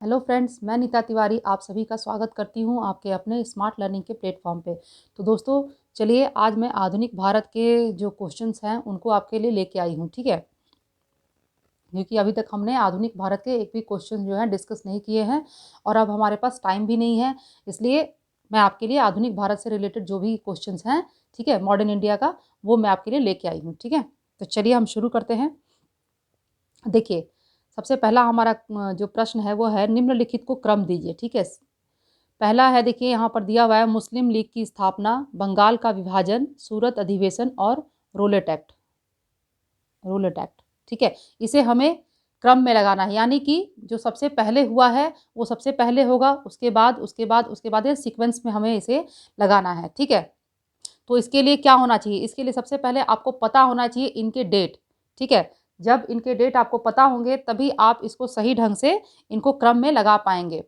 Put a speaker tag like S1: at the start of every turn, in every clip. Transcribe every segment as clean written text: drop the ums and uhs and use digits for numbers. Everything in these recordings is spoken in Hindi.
S1: हेलो फ्रेंड्स, मैं नीता तिवारी आप सभी का स्वागत करती हूं आपके अपने स्मार्ट लर्निंग के प्लेटफॉर्म पे। तो दोस्तों, चलिए आज मैं आधुनिक भारत के जो क्वेश्चंस हैं उनको आपके लिए लेके आई हूं, ठीक है। क्योंकि अभी तक हमने आधुनिक भारत के एक भी क्वेश्चन जो है डिस्कस नहीं किए हैं और अब हमारे पास टाइम भी नहीं है, इसलिए मैं आपके लिए आधुनिक भारत से रिलेटेड जो भी क्वेश्चंस हैं, ठीक है, मॉडर्न इंडिया का, वो मैं आपके लिए लेके आई हूँ, ठीक है। तो चलिए हम शुरू करते हैं। देखिए, सबसे पहला हमारा जो प्रश्न है वो है निम्नलिखित को क्रम दीजिए, ठीक है। पहला है, देखिए यहाँ पर दिया हुआ है मुस्लिम लीग की स्थापना, बंगाल का विभाजन, सूरत अधिवेशन और रोलेट एक्ट। रोलेट एक्ट, ठीक है। इसे हमें क्रम में लगाना है, यानी कि जो सबसे पहले हुआ है वो सबसे पहले होगा, उसके बाद उसके बाद उसके बाद सीक्वेंस में हमें इसे लगाना है, ठीक है। तो इसके लिए क्या होना चाहिए, इसके लिए सबसे पहले आपको पता होना चाहिए इनके डेट, ठीक है। जब इनके डेट आपको पता होंगे तभी आप इसको सही ढंग से इनको क्रम में लगा पाएंगे।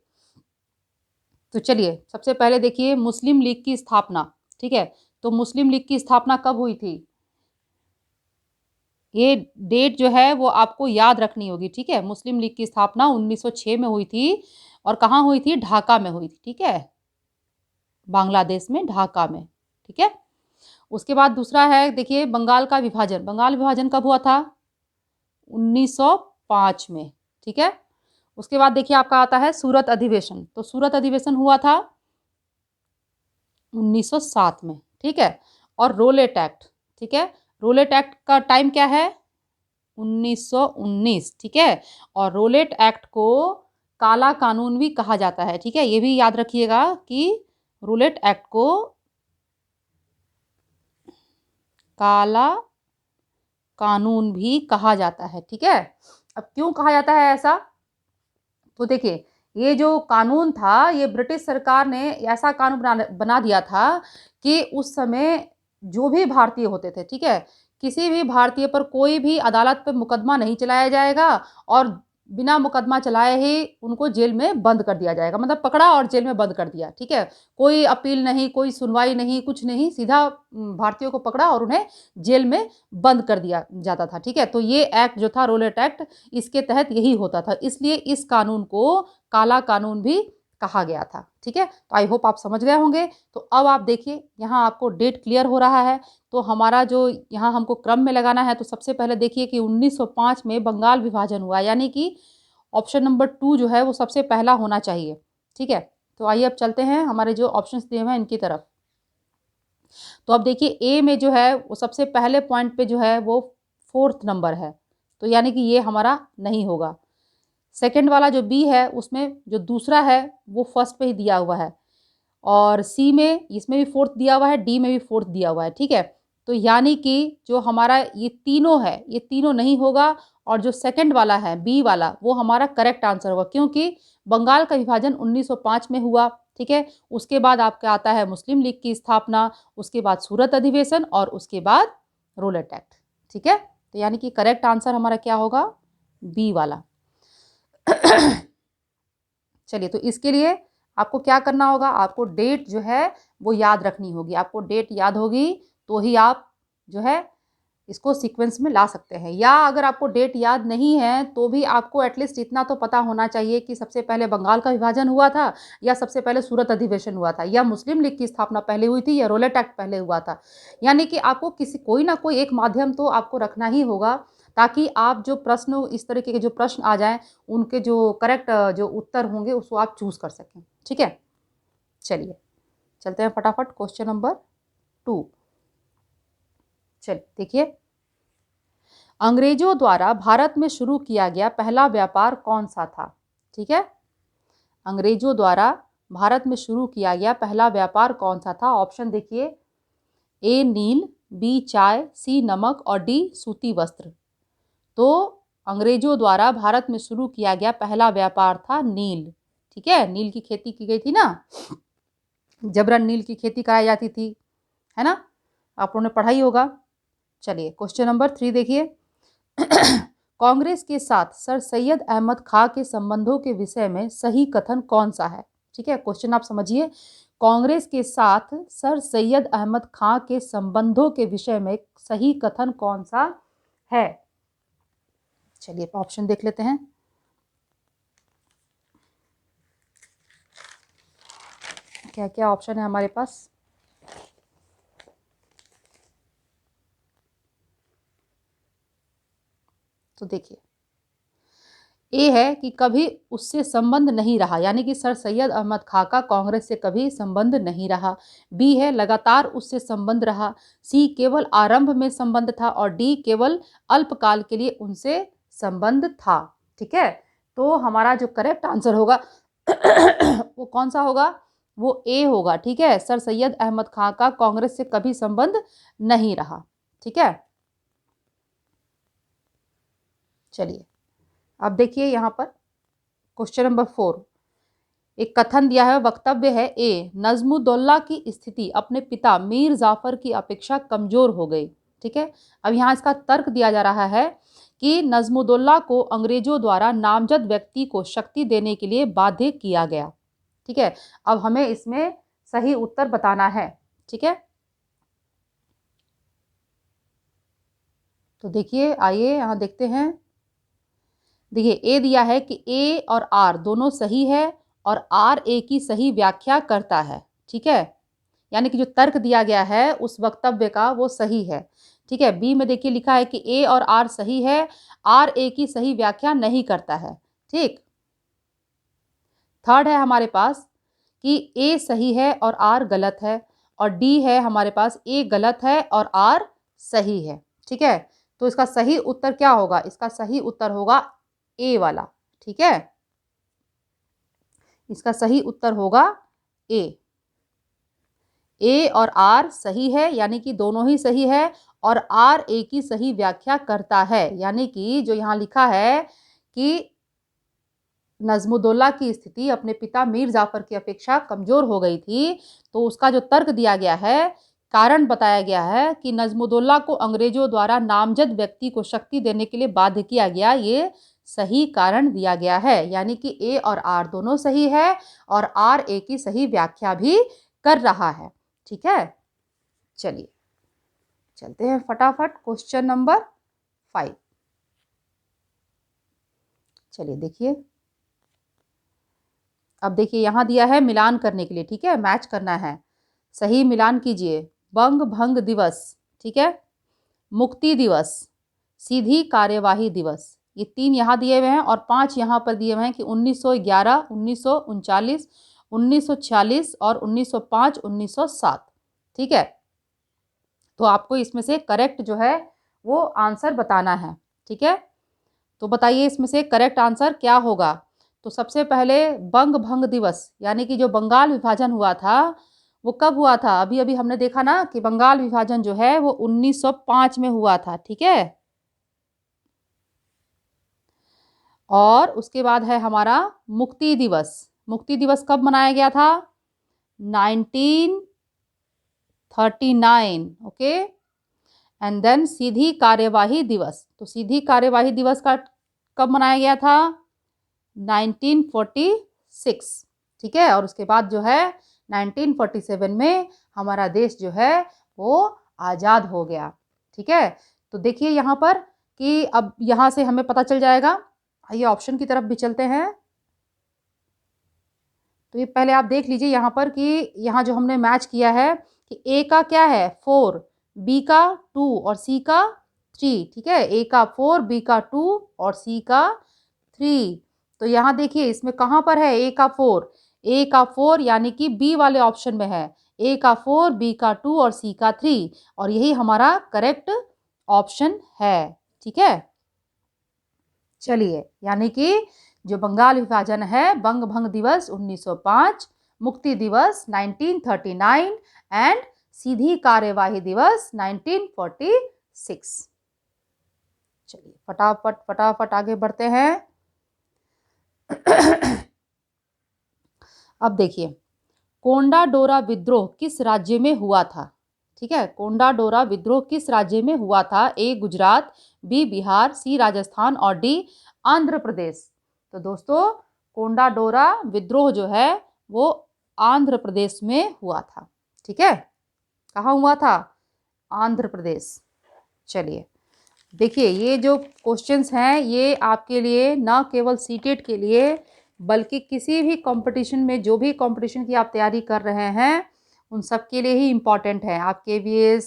S1: तो चलिए सबसे पहले देखिए मुस्लिम लीग की स्थापना, ठीक है। तो मुस्लिम लीग की स्थापना कब हुई थी, ये डेट जो है वो आपको याद रखनी होगी, ठीक है। मुस्लिम लीग की स्थापना 1906 में हुई थी और कहाँ हुई थी, ढाका में हुई थी, ठीक है, बांग्लादेश में ढाका में, ठीक है। उसके बाद दूसरा है, देखिए बंगाल का विभाजन, बंगाल विभाजन कब हुआ था, 1905 में, ठीक है। उसके बाद देखिए आपका आता है सूरत अधिवेशन, तो सूरत अधिवेशन हुआ था 1907 में, ठीक है। और रोलेट एक्ट, ठीक है, रोलेट एक्ट का टाइम क्या है, 1919, ठीक है। और रोलेट एक्ट को काला कानून भी कहा जाता है, ठीक है, ये भी याद रखिएगा कि रोलेट एक्ट को काला कानून भी कहा जाता है, ठीक है। अब क्यों कहा जाता है ऐसा, तो देखिए ये जो कानून था ये ब्रिटिश सरकार ने ऐसा कानून बना दिया था कि उस समय जो भी भारतीय होते थे, ठीक है, किसी भी भारतीय पर कोई भी अदालत पे मुकदमा नहीं चलाया जाएगा और बिना मुकदमा चलाए ही उनको जेल में बंद कर दिया जाएगा, मतलब पकड़ा और जेल में बंद कर दिया, ठीक है। कोई अपील नहीं, कोई सुनवाई नहीं, कुछ नहीं, सीधा भारतीयों को पकड़ा और उन्हें जेल में बंद कर दिया जाता था, ठीक है। तो ये एक्ट जो था रोलेट एक्ट, इसके तहत यही होता था, इसलिए इस कानून को काला कानून भी कहा गया था, ठीक है। तो आई होप आप समझ गए होंगे। तो अब आप देखिए यहाँ आपको डेट क्लियर हो रहा है, तो हमारा जो यहाँ हमको क्रम में लगाना है, तो सबसे पहले देखिए कि 1905 में बंगाल विभाजन हुआ, यानी कि ऑप्शन नंबर 2 जो है वो सबसे पहला होना चाहिए, ठीक है। तो आइए अब चलते हैं हमारे जो ऑप्शंस दिए हुए हैं इनकी तरफ। तो अब देखिए ए में जो है वो सबसे पहले पॉइंट पे जो है वो 4th नंबर है, तो यानी कि ये हमारा नहीं होगा। सेकंड वाला जो बी है उसमें जो दूसरा है वो फर्स्ट पे ही दिया हुआ है, और सी में इसमें भी 4th दिया हुआ है, डी में भी 4th दिया हुआ है, ठीक है। तो यानी कि जो हमारा ये तीनों है ये तीनों नहीं होगा, और जो सेकंड वाला है बी वाला वो हमारा करेक्ट आंसर होगा, क्योंकि बंगाल का विभाजन 1905 में हुआ, ठीक है। उसके बाद आपका आता है मुस्लिम लीग की स्थापना, उसके बाद सूरत अधिवेशन और उसके बाद रोलेट एक्ट, ठीक है। तो यानी कि करेक्ट आंसर हमारा क्या होगा, बी वाला। चलिए, तो इसके लिए आपको क्या करना होगा, आपको डेट जो है वो याद रखनी होगी, आपको डेट याद होगी तो ही आप जो है इसको सीक्वेंस में ला सकते हैं। या अगर आपको डेट याद नहीं है तो भी आपको एटलीस्ट इतना तो पता होना चाहिए कि सबसे पहले बंगाल का विभाजन हुआ था, या सबसे पहले सूरत अधिवेशन हुआ था, या मुस्लिम लीग की स्थापना पहले हुई थी, या रोलेट एक्ट पहले हुआ था। यानी कि आपको किसी कोई ना कोई एक माध्यम तो आपको रखना ही होगा, ताकि आप जो प्रश्न इस तरीके के जो प्रश्न आ जाएं उनके जो करेक्ट जो उत्तर होंगे उसको आप चूज कर सकें, ठीक है। चलिए चलते हैं फटाफट क्वेश्चन नंबर 2। चलिए देखिए, अंग्रेजों द्वारा भारत में शुरू किया गया पहला व्यापार कौन सा था, ठीक है। अंग्रेजों द्वारा भारत में शुरू किया गया पहला व्यापार कौन सा था, ऑप्शन देखिए, ए नील, बी चाय, सी नमक और डी सूती वस्त्र। तो अंग्रेजों द्वारा भारत में शुरू किया गया पहला व्यापार था नील, ठीक है। नील की खेती की गई थी ना, जबरन नील की खेती कराई जाती थी, है ना, आप लोगों ने पढ़ा ही होगा। चलिए क्वेश्चन नंबर 3 देखिए, कांग्रेस के साथ सर सैयद अहमद खां के संबंधों के विषय में सही कथन कौन सा है, ठीक है। क्वेश्चन आप समझिए, कांग्रेस के साथ सर सैयद अहमद खां के संबंधों के विषय में सही कथन कौन सा है। चलिए ऑप्शन देख लेते हैं। क्या क्या ऑप्शन है हमारे पास। तो देखिए, ए है कि कभी उससे संबंध नहीं रहा, यानी कि सर सैयद अहमद खां का कांग्रेस से कभी संबंध नहीं रहा। बी है लगातार उससे संबंध रहा। सी केवल आरंभ में संबंध था। और डी केवल अल्पकाल के लिए उनसे संबंध था। ठीक है, तो हमारा जो करेक्ट आंसर होगा वो कौन सा होगा, वो ए होगा। ठीक है, सर सैयद अहमद खां का कांग्रेस से कभी संबंध नहीं रहा। ठीक है, चलिए अब देखिए यहाँ पर क्वेश्चन नंबर 4। एक कथन दिया है, वक्तव्य है ए, नजमुद्दौला की स्थिति अपने पिता मीर जाफर की अपेक्षा कमजोर हो गई। ठीक है, अब यहाँ इसका तर्क दिया जा रहा है कि नजमुद्दौला को अंग्रेजों द्वारा नामजद व्यक्ति को शक्ति देने के लिए बाध्य किया गया। ठीक है, अब हमें इसमें सही उत्तर बताना है। ठीक है, तो देखिए आइए यहाँ देखते हैं। देखिए ए दिया है कि ए और आर दोनों सही है और आर ए की सही व्याख्या करता है। ठीक है, यानी कि जो तर्क दिया गया है उस वक्तव्य का वो सही है। ठीक है, बी में देखिए लिखा है कि ए और आर सही है, आर ए की सही व्याख्या नहीं करता है। ठीक, थर्ड है हमारे पास कि ए सही है और आर गलत है। और डी है हमारे पास ए गलत है और आर सही है। ठीक है, तो इसका सही उत्तर क्या होगा, इसका सही उत्तर होगा ए वाला। ठीक है, इसका सही उत्तर होगा ए। ए और आर सही है, यानी कि दोनों ही सही है। और आर ए की सही व्याख्या करता है, यानी कि जो यहाँ लिखा है कि नजमुद्दौला की स्थिति अपने पिता मीर जाफर की अपेक्षा कमजोर हो गई थी, तो उसका जो तर्क दिया गया है, कारण बताया गया है कि नजमुद्दौला को अंग्रेजों द्वारा नामजद व्यक्ति को शक्ति देने के लिए बाध्य किया गया, ये सही कारण दिया गया है। यानी कि ए और आर दोनों सही है और आर ए की सही व्याख्या भी कर रहा है। ठीक है, चलिए चलते हैं फटाफट क्वेश्चन नंबर 5। चलिए देखिए, अब देखिए यहाँ दिया है मिलान करने के लिए। ठीक है, मैच करना है, सही मिलान कीजिए। बंग भंग दिवस, ठीक है, मुक्ति दिवस, सीधी कार्यवाही दिवस, ये 3 यहाँ दिए हुए हैं और 5 यहाँ पर दिए हुए हैं कि 1911, 1939, 1946 और 1905, 1907। ठीक है, तो आपको इसमें से करेक्ट जो है वो आंसर बताना है। ठीक है, तो बताइए इसमें से करेक्ट आंसर क्या होगा। तो सबसे पहले बंग भंग दिवस, यानी कि जो बंगाल विभाजन हुआ था वो कब हुआ था, अभी अभी हमने देखा ना कि बंगाल विभाजन जो है वो 1905 में हुआ था। ठीक है, और उसके बाद है हमारा मुक्ति दिवस। मुक्ति दिवस कब मनाया गया था, 1939। ओके, एंड देन सीधी कार्यवाही दिवस, तो सीधी कार्यवाही दिवस का कब मनाया गया था, 1946। ठीक है, और उसके बाद जो है 1947 में हमारा देश जो है वो आज़ाद हो गया। ठीक है, तो देखिए यहाँ पर कि अब यहाँ से हमें पता चल जाएगा। आइए ऑप्शन की तरफ भी चलते हैं। तो ये पहले आप देख लीजिए यहाँ पर कि यहाँ जो हमने मैच किया है कि ए का क्या है 4, बी का 2 और सी का 3। ठीक है, ए का 4, बी का 2 और सी का 3। तो यहाँ देखिए इसमें कहाँ पर है ए का 4, ए का 4 यानी कि बी वाले ऑप्शन में है। ए का 4, बी का 2 और सी का 3, और यही हमारा करेक्ट ऑप्शन है। ठीक है, चलिए, यानी कि जो बंगाल विभाजन है, बंग भंग दिवस 1905, मुक्ति दिवस 1939 एंड सीधी कार्यवाही दिवस 1946। चलिए फटाफट फटाफट आगे बढ़ते हैं। अब देखिए, कोंडा डोरा विद्रोह किस राज्य में हुआ था। ठीक है, कोंडा डोरा विद्रोह किस राज्य में हुआ था, ए गुजरात, बी बिहार, सी राजस्थान और डी आंध्र प्रदेश। तो दोस्तों कोंडा डोरा विद्रोह जो है वो आंध्र प्रदेश में हुआ था। ठीक है, कहाँ हुआ था, आंध्र प्रदेश। चलिए देखिए, ये जो क्वेश्चंस हैं ये आपके लिए न केवल सीटेट के लिए बल्कि किसी भी कंपटीशन में, जो भी कंपटीशन की आप तैयारी कर रहे हैं, उन सब के लिए ही इम्पॉर्टेंट है। आप KVS,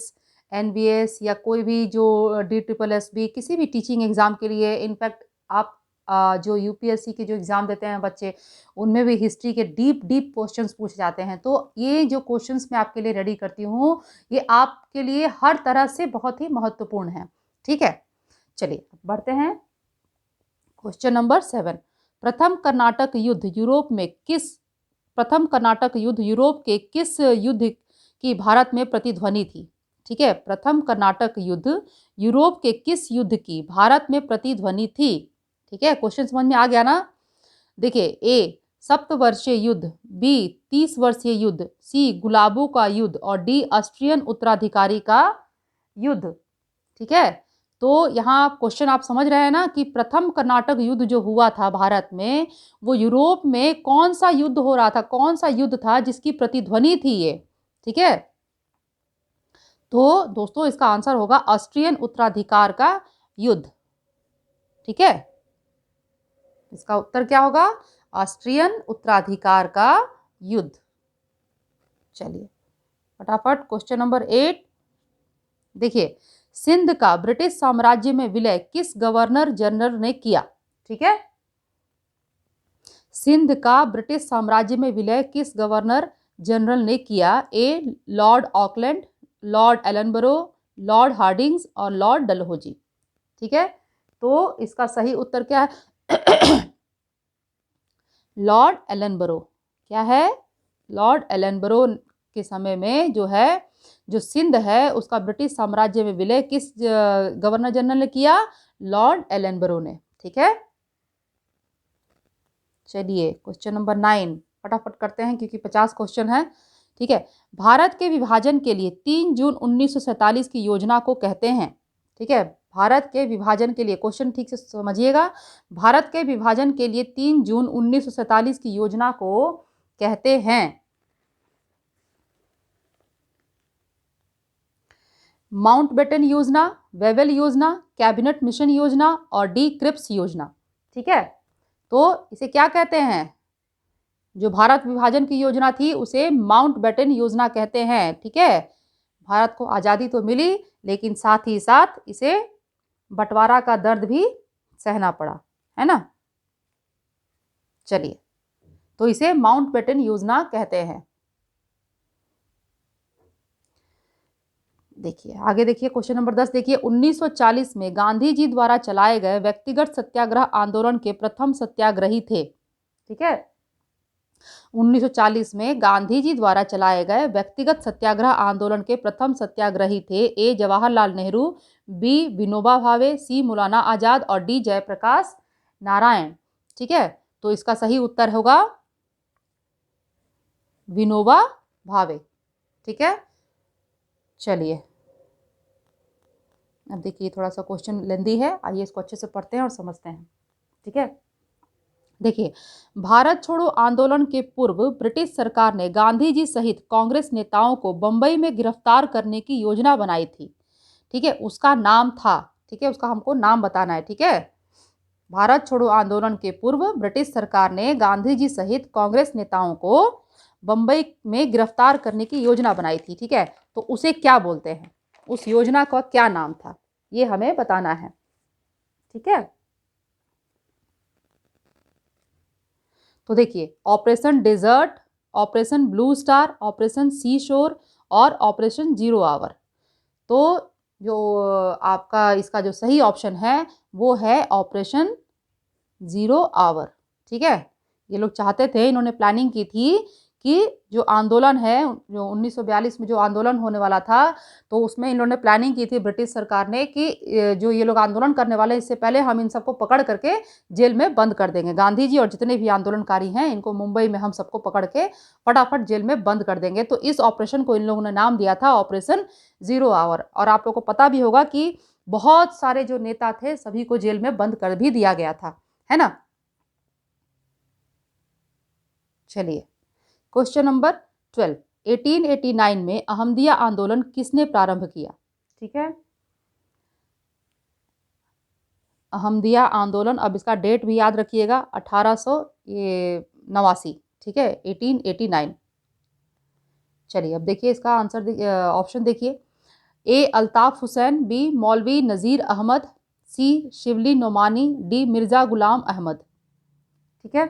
S1: NBS या कोई भी जो DSSB, किसी भी टीचिंग एग्ज़ाम के लिए, इनफैक्ट आप जो UPSC के जो एग्ज़ाम देते हैं बच्चे, उनमें भी हिस्ट्री के डीप डीप क्वेश्चंस पूछे जाते हैं। तो ये जो क्वेश्चंस मैं आपके लिए रेडी करती हूँ, ये आपके लिए हर तरह से बहुत ही महत्वपूर्ण है। ठीक है, चलिए बढ़ते हैं। क्वेश्चन नंबर 7, प्रथम कर्नाटक युद्ध यूरोप के किस युद्ध की भारत में प्रतिध्वनि थी? ठीक है, प्रथम कर्नाटक युद्ध यूरोप के किस युद्ध की भारत में प्रतिध्वनि थी? ठीक है, क्वेश्चन समझ में आ गया ना? देखिए, ए सप्तवर्षीय युद्ध, बी 30 वर्षीय युद्ध, सी गुलाबों का युद्ध और डी ऑस्ट्रियन उत्तराधिकारी का युद्ध। ठीक है, तो यहाँ क्वेश्चन आप समझ रहे हैं ना कि प्रथम कर्नाटक युद्ध जो हुआ था भारत में, वो यूरोप में कौन सा युद्ध हो रहा था, कौन सा युद्ध था जिसकी प्रतिध्वनि थी ये? ठीक है, तो दोस्तों इसका आंसर होगा ऑस्ट्रियन उत्तराधिकार का युद्ध। ठीक है, इसका उत्तर क्या होगा? ऑस्ट्रियन उत्तराधिकार का युद्ध। चलिए फटाफट क्वेश्चन नंबर 8 देखिए, सिंध का ब्रिटिश साम्राज्य में विलय किस गवर्नर जनरल ने किया? ठीक है, सिंध का ब्रिटिश साम्राज्य में विलय किस गवर्नर जनरल ने किया? A Lord Auckland, Lord Ellenborough, Lord Hardings और लॉर्ड डलहौजी। ठीक है, तो इसका सही उत्तर क्या है? Lord Ellenborough. क्या है? लॉर्ड एलनबरो के समय में जो सिंध है उसका ब्रिटिश साम्राज्य में विलय किस गवर्नर जनरल ने किया? लॉर्ड एलनबरो ने। ठीक है, चलिए क्वेश्चन नंबर 9 फटाफट करते हैं क्योंकि 50 क्वेश्चन है। ठीक है, भारत के विभाजन के लिए 3 जून 1947 की योजना को कहते हैं। ठीक है, भारत के विभाजन के लिए, क्वेश्चन ठीक से समझिएगा, भारत के विभाजन के लिए 3 जून 1947 की योजना को कहते हैं माउंटबेटन योजना, वेवेल योजना, कैबिनेट मिशन योजना और डी क्रिप्स योजना। ठीक है, तो इसे क्या कहते हैं? जो भारत विभाजन की योजना थी उसे माउंटबेटन योजना कहते हैं। ठीक है, भारत को आज़ादी तो मिली लेकिन साथ ही साथ इसे बंटवारा का दर्द भी सहना पड़ा, है ना? चलिए, तो इसे माउंटबेटन योजना कहते हैं। देखिए आगे, देखिए क्वेश्चन नंबर 10 देखिए, 1940 में गांधी जी द्वारा चलाए गए व्यक्तिगत सत्याग्रह आंदोलन के प्रथम सत्याग्रही थे। ठीक है, 1940 में गांधी जी द्वारा चलाए गए व्यक्तिगत सत्याग्रह आंदोलन के प्रथम सत्याग्रही थे ए जवाहरलाल नेहरू, बी विनोबा भावे, सी मौलाना आजाद और डी जयप्रकाश नारायण। ठीक है, तो इसका सही उत्तर होगा विनोबा भावे। ठीक है, चलिए अब देखिए थोड़ा सा क्वेश्चन लेंदी है, आइए इसको अच्छे से पढ़ते हैं और समझते हैं। ठीक है, देखिए, भारत छोड़ो आंदोलन के पूर्व ब्रिटिश सरकार ने गांधी जी सहित कांग्रेस नेताओं को बंबई में गिरफ्तार करने की योजना बनाई थी। ठीक है, उसका नाम था, ठीक है, उसका हमको नाम बताना है। ठीक है, भारत छोड़ो आंदोलन के पूर्व ब्रिटिश सरकार ने गांधी जी सहित कांग्रेस नेताओं को बंबई में गिरफ्तार करने की योजना बनाई थी। ठीक है, तो उसे क्या बोलते हैं? उस योजना का क्या नाम था, ये हमें बताना है। ठीक है, तो देखिए, operation desert, operation blue star, operation sea shore और ऑपरेशन जीरो आवर। तो जो आपका इसका जो सही ऑप्शन है वो है ऑपरेशन जीरो आवर। ठीक है, ये लोग चाहते थे, इन्होंने प्लानिंग की थी कि जो आंदोलन है, जो 1942 में जो आंदोलन होने वाला था, तो उसमें इन्होंने प्लानिंग की थी ब्रिटिश सरकार ने कि जो ये लोग आंदोलन करने वाले, इससे पहले हम इन सबको पकड़ करके जेल में बंद कर देंगे। गांधी जी और जितने भी आंदोलनकारी हैं इनको मुंबई में हम सबको पकड़ के फटाफट जेल में बंद कर देंगे। तो इस ऑपरेशन को इन लोगों ने नाम दिया था ऑपरेशन जीरो आवर। और आप लोगों को पता भी होगा कि बहुत सारे जो नेता थे सभी को जेल में बंद कर भी दिया गया था, है ना? चलिए क्वेश्चन नंबर 12, 1889 में अहमदिया आंदोलन किसने प्रारंभ किया? ठीक है, अहमदिया आंदोलन, अब इसका डेट भी याद रखिएगा, 1889, ठीक है, 1889। चलिए अब देखिए इसका आंसर, ऑप्शन देखिए। ए अल्ताफ हुसैन, बी मौलवी नज़ीर अहमद, सी शिवली नोमानी, डी मिर्ज़ा गुलाम अहमद। ठीक है,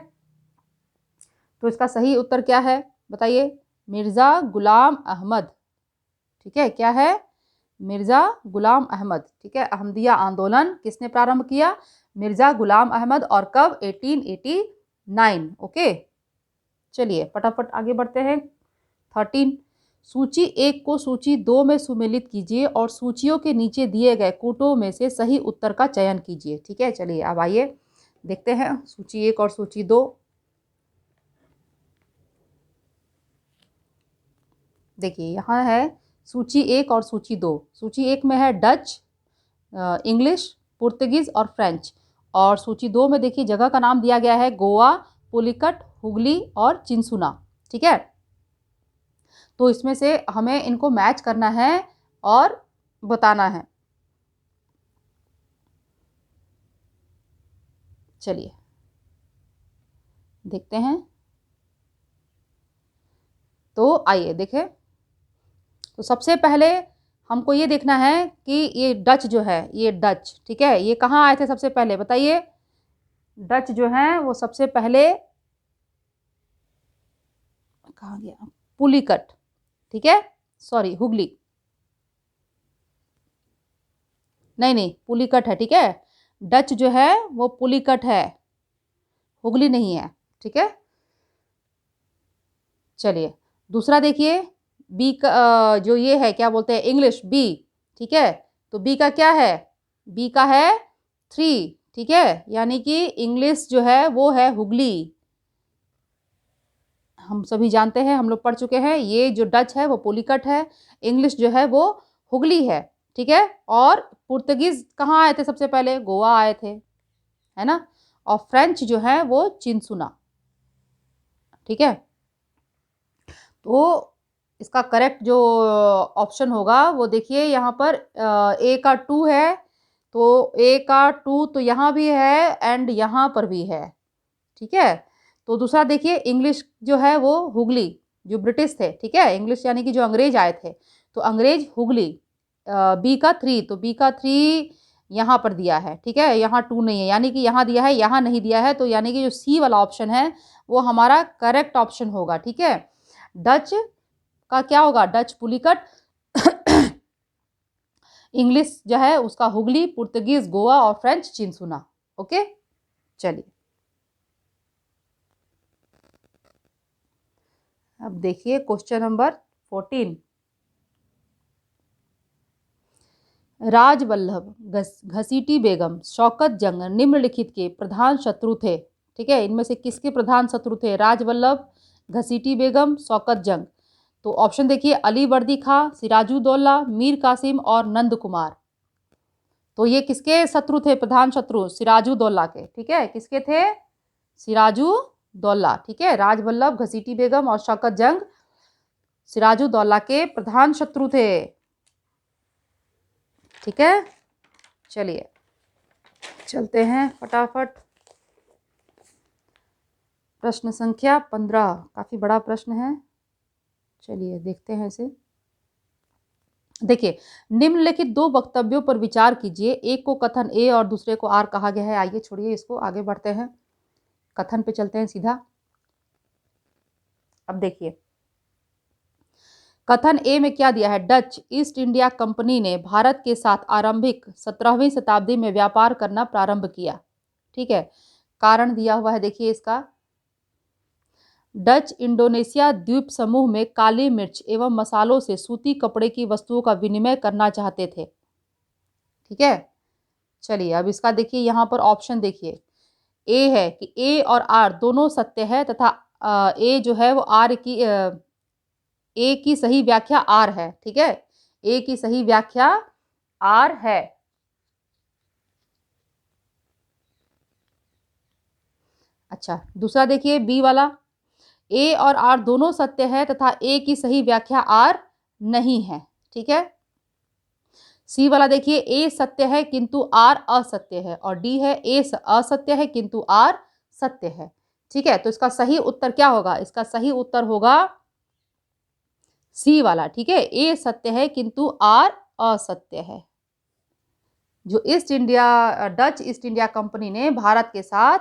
S1: तो इसका सही उत्तर क्या है बताइए? मिर्ज़ा गुलाम अहमद। ठीक है, क्या है? मिर्ज़ा गुलाम अहमद। ठीक है, अहमदिया आंदोलन किसने प्रारंभ किया? मिर्ज़ा गुलाम अहमद। और कब? 1889। ओके, चलिए फटाफट आगे बढ़ते हैं। 13, सूची 1 को सूची 2 में सुमेलित कीजिए और सूचियों के नीचे दिए गए कूटों में से सही उत्तर का चयन कीजिए। ठीक है, चलिए अब आइए देखते हैं सूची 1 और सूची 2। देखिए यहाँ है सूची 1 और सूची 2। सूची 1 में है डच, इंग्लिश, पुर्तगीज और फ्रेंच। और सूची 2 में देखिए जगह का नाम दिया गया है गोवा, पुलिकट, हुगली और चिंसुना। ठीक है, तो इसमें से हमें इनको मैच करना है और बताना है। चलिए देखते हैं। तो आइए देखें, तो सबसे पहले हमको ये देखना है कि ये डच जो है, ये डच, ठीक है, ये कहाँ आए थे सबसे पहले बताइए? डच जो हैं वो सबसे पहले कहाँ गया? पुलिकट। ठीक है, सॉरी हुगली, नहीं नहीं पुलिकट है। ठीक है, डच जो है वो पुलिकट है, हुगली नहीं है। ठीक है, चलिए दूसरा देखिए, बी का जो ये है क्या बोलते हैं, इंग्लिश, बी। ठीक है, तो बी का क्या है? बी का है 3। ठीक है, यानी कि इंग्लिश जो है वो है हुगली। हम सभी जानते हैं, हम लोग पढ़ चुके हैं, ये जो डच है वो पुलिकट है, इंग्लिश जो है वो हुगली है। ठीक है, और पुर्तगीज कहाँ आए थे सबसे पहले? गोवा आए थे, है ना। और फ्रेंच जो है वो चिंसुना। ठीक है, तो इसका करेक्ट जो ऑप्शन होगा वो देखिए यहाँ पर ए का 2 है, तो ए का 2 तो यहाँ भी है एंड यहाँ पर भी है। ठीक है, तो दूसरा देखिए इंग्लिश जो है वो हुगली, जो ब्रिटिश थे। ठीक है, इंग्लिश यानी कि जो अंग्रेज आए थे, तो अंग्रेज हुगली। बी का 3, तो बी का 3 यहाँ पर दिया है। ठीक है, यहाँ 2 नहीं है, यानी कि यहाँ दिया है, यहाँ नहीं दिया है, तो यानी कि जो सी वाला ऑप्शन है वो हमारा करेक्ट ऑप्शन होगा। ठीक है, डच का क्या होगा? डच पुलिकट, इंग्लिश जो है उसका हुगली, पुर्तगीज गोवा और फ्रेंच चिंसुना। ओके, चलिए अब देखिए क्वेश्चन नंबर 14। राजवल्लभ, घसीटी बेगम, शौकत जंग निम्नलिखित के प्रधान शत्रु थे। ठीक है, इनमें से किसके प्रधान शत्रु थे? राजवल्लभ, घसीटी बेगम, शौकत जंग। तो ऑप्शन देखिए, अली वर्दी खां, सिराजुद्दौला, मीर कासिम और नंद कुमार। तो ये किसके शत्रु थे? प्रधान शत्रु सिराजुद्दौला के। ठीक है, किसके थे? सिराजुद्दौला। ठीक है, राजवल्लभ, घसीटी बेगम और शौकत जंग सिराजुद्दौला के प्रधान शत्रु थे। ठीक है, चलिए चलते हैं फटाफट। प्रश्न संख्या 15, काफी बड़ा प्रश्न है, चलिए देखते हैं इसे। देखिए, निम्नलिखित 2 वक्तव्यों पर विचार कीजिए। एक को कथन ए और दूसरे को आर कहा गया है। आइए छोड़िए इसको, आगे बढ़ते हैं, कथन पे चलते हैं सीधा। अब देखिए कथन ए में क्या दिया है? डच ईस्ट इंडिया कंपनी ने भारत के साथ आरंभिक 17वीं शताब्दी में व्यापार करना प्रारंभ किया। ठीक है, कारण दिया हुआ है देखिए इसका, डच इंडोनेशिया द्वीप समूह में काली मिर्च एवं मसालों से सूती कपड़े की वस्तुओं का विनिमय करना चाहते थे। ठीक है, चलिए अब इसका देखिए यहाँ पर ऑप्शन देखिए, ए है कि ए और आर दोनों सत्य है तथा ए जो है वो आर की ए की सही व्याख्या आर है। ठीक है, ए की सही व्याख्या आर है। अच्छा, दूसरा देखिए बी वाला, ए और आर दोनों सत्य है तथा ए की सही व्याख्या आर नहीं है। ठीक है, सी वाला देखिए ए सत्य है किंतु आर असत्य है, और डी है ए असत्य है किंतु आर सत्य है। ठीक है, तो इसका सही उत्तर क्या होगा? इसका सही उत्तर होगा सी वाला। ठीक है, ए सत्य है किंतु आर असत्य है। जो डच ईस्ट इंडिया कंपनी ने भारत के साथ,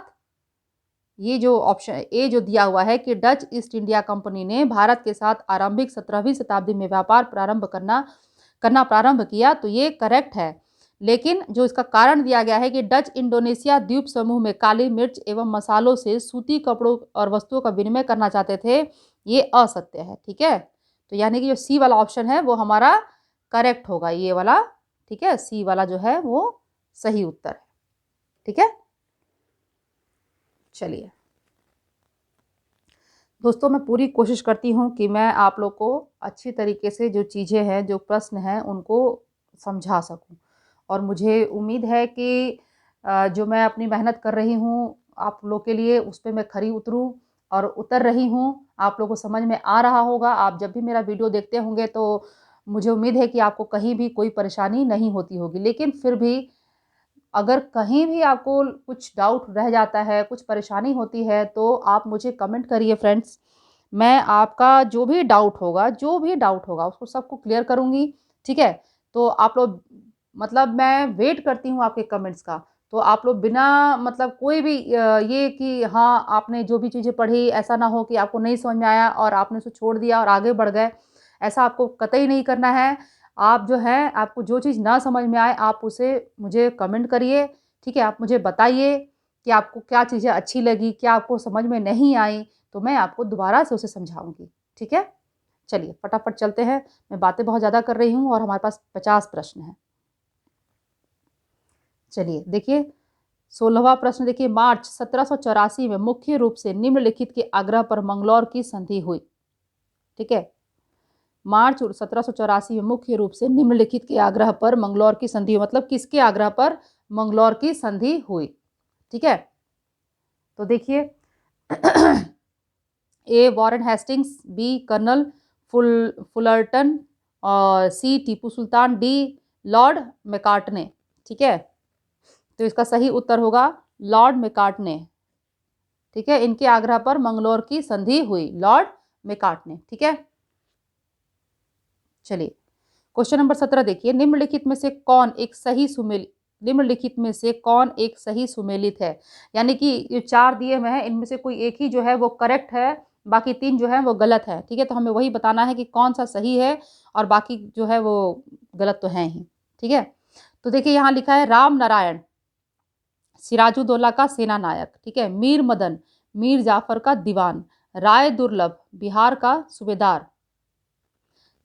S1: ये जो ऑप्शन ए जो दिया हुआ है कि डच ईस्ट इंडिया कंपनी ने भारत के साथ आरंभिक 17वीं शताब्दी में व्यापार करना प्रारंभ किया, तो ये करेक्ट है। लेकिन जो इसका कारण दिया गया है कि डच इंडोनेशिया द्वीप समूह में काली मिर्च एवं मसालों से सूती कपड़ों और वस्तुओं का विनिमय करना चाहते थे, ये असत्य है। ठीक है, तो यानी कि जो सी वाला ऑप्शन है वो हमारा करेक्ट होगा, ये वाला। ठीक है, सी वाला जो है वो सही उत्तर है। ठीक है, चलिए दोस्तों, मैं पूरी कोशिश करती हूँ कि मैं आप लोग को अच्छी तरीके से जो चीज़ें हैं, जो प्रश्न हैं, उनको समझा सकूँ। और मुझे उम्मीद है कि जो मैं अपनी मेहनत कर रही हूँ आप लोग के लिए, उस पे मैं खरी उतरूँ और उतर रही हूँ। आप लोगों को समझ में आ रहा होगा। आप जब भी मेरा वीडियो देखते होंगे तो मुझे उम्मीद है कि आपको कहीं भी कोई परेशानी नहीं होती होगी। लेकिन फिर भी अगर कहीं भी आपको कुछ डाउट रह जाता है, कुछ परेशानी होती है, तो आप मुझे कमेंट करिए फ्रेंड्स। मैं आपका जो भी डाउट होगा उसको सबको क्लियर करूँगी। ठीक है, तो आप लोग मतलब मैं वेट करती हूँ आपके कमेंट्स का। तो आप लोग बिना मतलब कोई भी ये कि हाँ आपने जो भी चीज़ें पढ़ी, ऐसा ना हो कि आपको नहीं समझ में आया और आपने उसे छोड़ दिया और आगे बढ़ गए। ऐसा आपको कतई नहीं करना है। आप जो है, आपको जो चीज़ ना समझ में आए आप उसे मुझे कमेंट करिए। ठीक है, आप मुझे बताइए कि आपको क्या चीज़ें अच्छी लगी, क्या आपको समझ में नहीं आई, तो मैं आपको दोबारा से उसे समझाऊँगी। ठीक है, चलिए फटाफट चलते हैं। मैं बातें बहुत ज़्यादा कर रही हूँ और हमारे पास 50 प्रश्न हैं। चलिए देखिए 16वां प्रश्न देखिए, मार्च 1784 में मुख्य रूप से निम्नलिखित के आग्रह पर मंगलौर की संधि हुई। ठीक है, मार्च 1784 में मुख्य रूप से निम्नलिखित के आग्रह पर मंगलौर की संधि, मतलब किसके आग्रह पर मंगलौर की संधि हुई? ठीक है, तो देखिए A Warren Hastings, B colonel Fullerton, और C Tipu Sultan, D lord Macartney. ठीक है, तो इसका सही उत्तर होगा लॉर्ड मैकार्टने। ठीक है, इनके आग्रह पर मंगलौर की संधि हुई, लॉर्ड मैकार्टने। ठीक है, चलिए क्वेश्चन नंबर 17 देखिए, निम्नलिखित में से कौन एक सही सुमेलित है? यानी कि ये 4 दिए हुए हैं, इनमें से कोई एक ही जो है वो करेक्ट है, बाकी 3 जो है वो गलत है। ठीक है, तो हमें वही बताना है कि कौन सा सही है और बाकी जो है वो गलत तो है ही। ठीक है, तो देखिए यहाँ लिखा है राम नारायण सिराजुद्दौला का सेना नायक। ठीक है, मीर मदन मीर जाफर का दीवान, राय दुर्लभ बिहार का सूबेदार,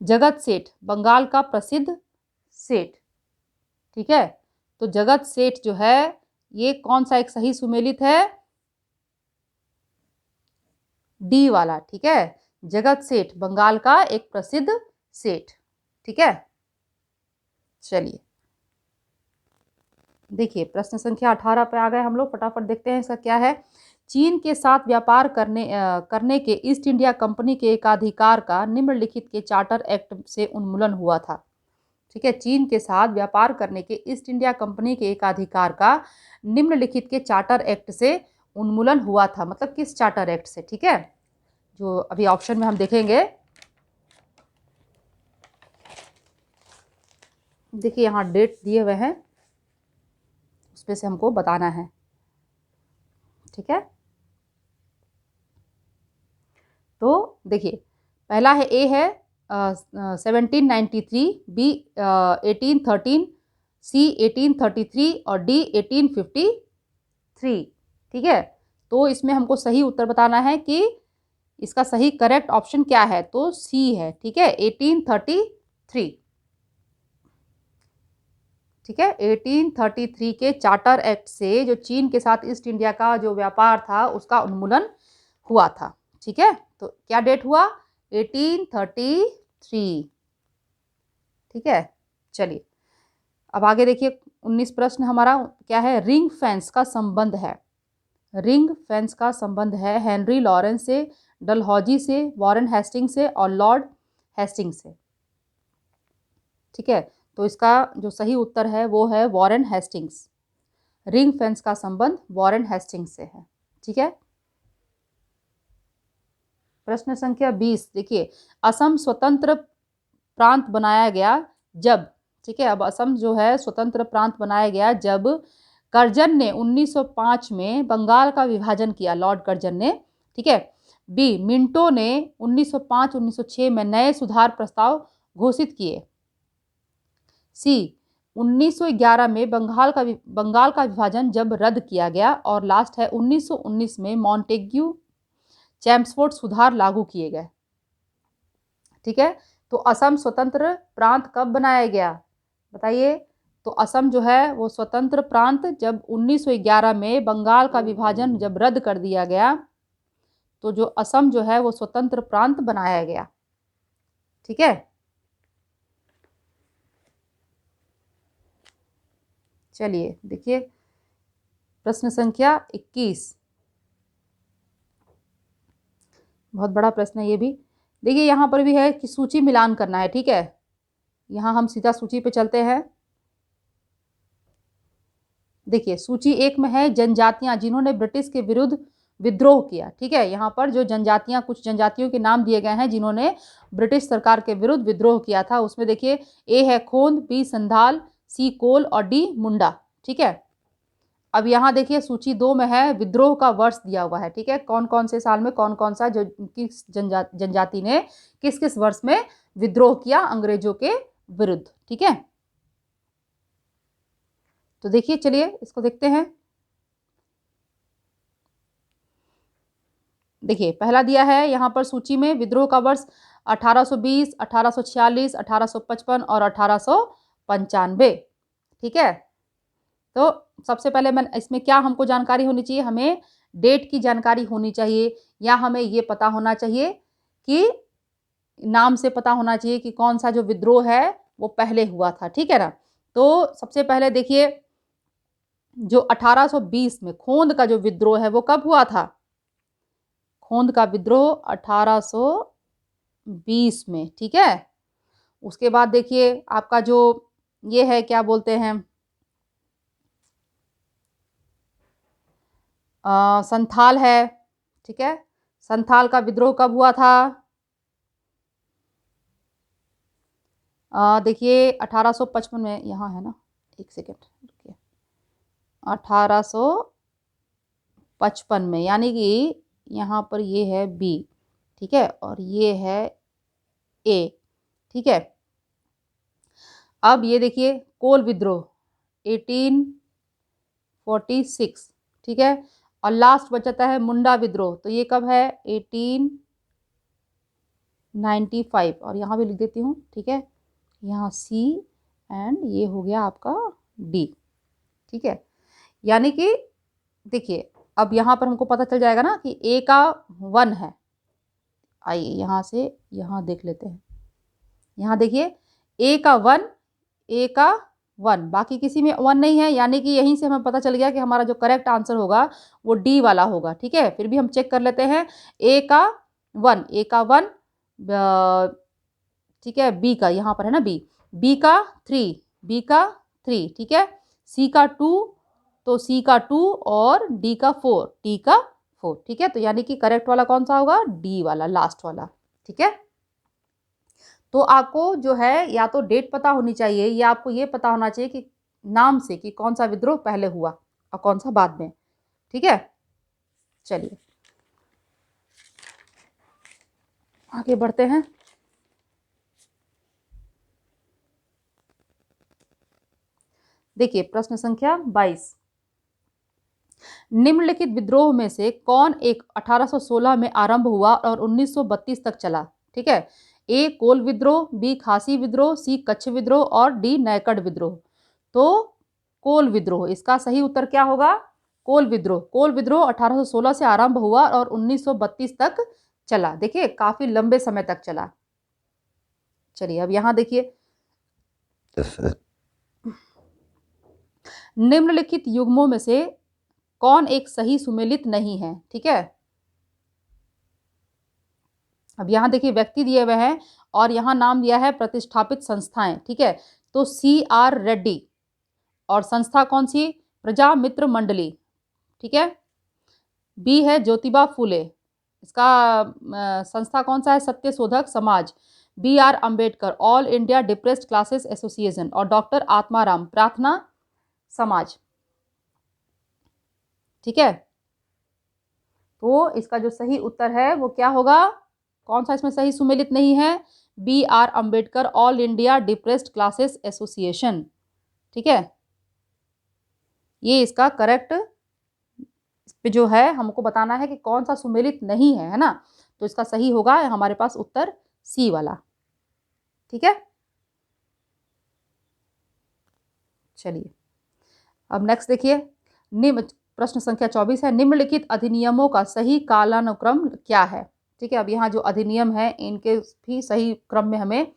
S1: जगत सेठ बंगाल का प्रसिद्ध सेठ। ठीक है, तो जगत सेठ जो है ये कौन सा एक सही सुमेलित है? डी वाला। ठीक है, जगत सेठ बंगाल का एक प्रसिद्ध सेठ। ठीक है, चलिए देखिए प्रश्न संख्या 18 पे आ गए हम लोग। फटाफट देखते हैं इसका क्या है। चीन के साथ व्यापार करने के ईस्ट इंडिया कंपनी के एकाधिकार का निम्नलिखित के चार्टर एक्ट से उन्मूलन हुआ था। ठीक है, चीन के साथ व्यापार करने के ईस्ट इंडिया कंपनी के एकाधिकार का निम्नलिखित के चार्टर एक्ट से उन्मूलन हुआ था, मतलब किस चार्टर एक्ट से? ठीक है, जो अभी ऑप्शन में हम देखेंगे। देखिए यहाँ डेट दिए हुए हैं, उसमें से हमको बताना है। ठीक है, तो देखिए पहला है ए है 1793, बी 1813, सी 1833 और डी 1853। ठीक है, तो इसमें हमको सही उत्तर बताना है कि इसका सही करेक्ट ऑप्शन क्या है, तो सी है। ठीक है, 1833। ठीक है, 1833 के चार्टर एक्ट से जो चीन के साथ ईस्ट इंडिया का जो व्यापार था उसका उन्मूलन हुआ था। ठीक है, तो क्या डेट हुआ? 1833। ठीक है, चलिए अब आगे देखिए 19 प्रश्न हमारा क्या है। रिंग फेंस का संबंध है, रिंग फेंस का संबंध है हेनरी लॉरेंस से, डलहौजी से, वॉरेन हेस्टिंग से और लॉर्ड हेस्टिंग से। ठीक है, तो इसका जो सही उत्तर है वो है वॉरेन हेस्टिंग्स। रिंग फेंस का संबंध वॉरेन हेस्टिंग्स से है। ठीक है। प्रश्न संख्या 20 देखिए, असम स्वतंत्र प्रांत बनाया गया जब, ठीक है, अब असम जो है स्वतंत्र प्रांत बनाया गया जब कर्जन ने 1905 में बंगाल का विभाजन किया, लॉर्ड कर्जन ने। ठीक है। बी, मिंटो ने 1905-1906 में नए सुधार प्रस्ताव घोषित किए। सी, 1911 में बंगाल का विभाजन जब रद्द किया गया। और लास्ट है 1919 में मॉन्टेग्यू चैम्सफोर्ड सुधार लागू किए गए। ठीक है। तो असम स्वतंत्र प्रांत कब बनाया गया बताइए। तो असम जो है वो स्वतंत्र प्रांत जब 1911 में बंगाल का विभाजन जब रद्द कर दिया गया, तो जो असम जो है वो स्वतंत्र प्रांत बनाया गया। ठीक है। चलिए देखिए, प्रश्न संख्या 21, बहुत बड़ा प्रश्न है ये भी। देखिए यहाँ पर भी है कि सूची मिलान करना है। ठीक है। यहाँ हम सीधा सूची पे चलते हैं। देखिए सूची 1 में है जनजातियां जिन्होंने ब्रिटिश के विरुद्ध विद्रोह किया। ठीक है। यहाँ पर जो जनजातियां, कुछ जनजातियों के नाम दिए गए हैं जिन्होंने ब्रिटिश सरकार के विरुद्ध विद्रोह किया था। उसमें देखिए ए है खोंद, बी संधाल, सी कोल और डी मुंडा। ठीक है। अब यहाँ देखिए सूची 2 में है विद्रोह का वर्ष दिया हुआ है। ठीक है। कौन कौन से साल में कौन कौन सा जो किस जनजाति ने किस किस वर्ष में विद्रोह किया अंग्रेजों के विरुद्ध। ठीक है। तो देखिए, चलिए इसको देखते हैं। देखिए पहला दिया है यहाँ पर सूची में विद्रोह का वर्ष 1820, 1846, 1855 और 1895। ठीक है। तो सबसे पहले मैं इसमें क्या हमको जानकारी होनी चाहिए, हमें डेट की जानकारी होनी चाहिए, या हमें ये पता होना चाहिए कि नाम से पता होना चाहिए कि कौन सा जो विद्रोह है वो पहले हुआ था। ठीक है ना। तो सबसे पहले देखिए जो 1820 में खोंद का जो विद्रोह है वो कब हुआ था। खोंद का विद्रोह 1820 में। ठीक है। उसके बाद देखिए आपका जो ये है क्या बोलते हैं संथाल है। ठीक है। संथाल का विद्रोह कब हुआ था। देखिए 1855 में, यहाँ है ना, एक सेकेंड रुकिए, 1855 में, यानी कि यहाँ पर ये है बी। ठीक है। और ये है ए। ठीक है। अब ये देखिए कोल विद्रोह 1846। ठीक है। और लास्ट बचाता है मुंडा विद्रोह, तो ये कब है 1895। और यहाँ भी लिख देती हूँ। ठीक है। यहाँ सी एंड ये हो गया आपका डी। ठीक है। यानी कि देखिए अब यहाँ पर हमको पता चल जाएगा ना कि ए का 1 है। आइए यहाँ से यहाँ देख लेते हैं। यहाँ देखिए ए का 1, ए का 1, बाकी किसी में 1 नहीं है, यानी कि यहीं से हमें पता चल गया कि हमारा जो करेक्ट आंसर होगा वो डी वाला होगा। ठीक है। फिर भी हम चेक कर लेते हैं। ए का 1, ए का 1, ठीक है। बी का यहाँ पर है ना बी का 3, बी का 3। ठीक है। सी का 2, तो सी का 2 और डी का 4, डी का 4। ठीक है। तो यानी कि करेक्ट वाला कौन सा होगा, डी वाला, लास्ट वाला। ठीक है। तो आपको जो है या तो डेट पता होनी चाहिए, या आपको ये पता होना चाहिए कि नाम से कि कौन सा विद्रोह पहले हुआ और कौन सा बाद में। ठीक है। चलिए आगे बढ़ते हैं। देखिए प्रश्न संख्या 22, निम्नलिखित विद्रोह में से कौन एक 1816 में आरंभ हुआ और 1932 तक चला। ठीक है। ए कोल विद्रोह, बी खासी विद्रोह, सी कच्छ विद्रोह और डी नैकड़ विद्रोह। तो कोल विद्रोह, इसका सही उत्तर क्या होगा, कोल विद्रोह। कोल विद्रोह 1816 से आरंभ हुआ और 1932 तक चला। देखिए काफी लंबे समय तक चला। चलिए अब यहाँ देखिए निम्नलिखित युग्मों में से कौन एक सही सुमेलित नहीं है। ठीक है। अब यहाँ देखिए व्यक्ति दिए हुए हैं और यहाँ नाम दिया है प्रतिष्ठापित संस्थाएं। ठीक है। तो CR रेड्डी। और संस्था कौन सी? प्रजा मित्र मंडली। ठीक है। बी है ज्योतिबा फूले, इसका संस्था कौन सा है? सत्य शोधक समाज। BR Ambedkar, all India depressed classes association. और डॉक्टर आत्माराम, प्रार्थना समाज। ठीक है। तो इसका जो सही उत्तर है वो क्या होगा? कौन सा इसमें सही सुमेलित नहीं है? BR Ambedkar, all India depressed classes association. ठीक है, ये इसका करेक्ट पे जो है हमको बताना है कि कौन सा सुमेलित नहीं है ना। तो इसका सही होगा हमारे पास उत्तर सी वाला। ठीक है, चलिए अब नेक्स्ट देखिए। निम्न प्रश्न संख्या 24 है, निम्नलिखित अधिनियमों का सही कालानुक्रम क्या है? ठीक है, अब यहाँ जो अधिनियम है इनके भी सही क्रम में हमें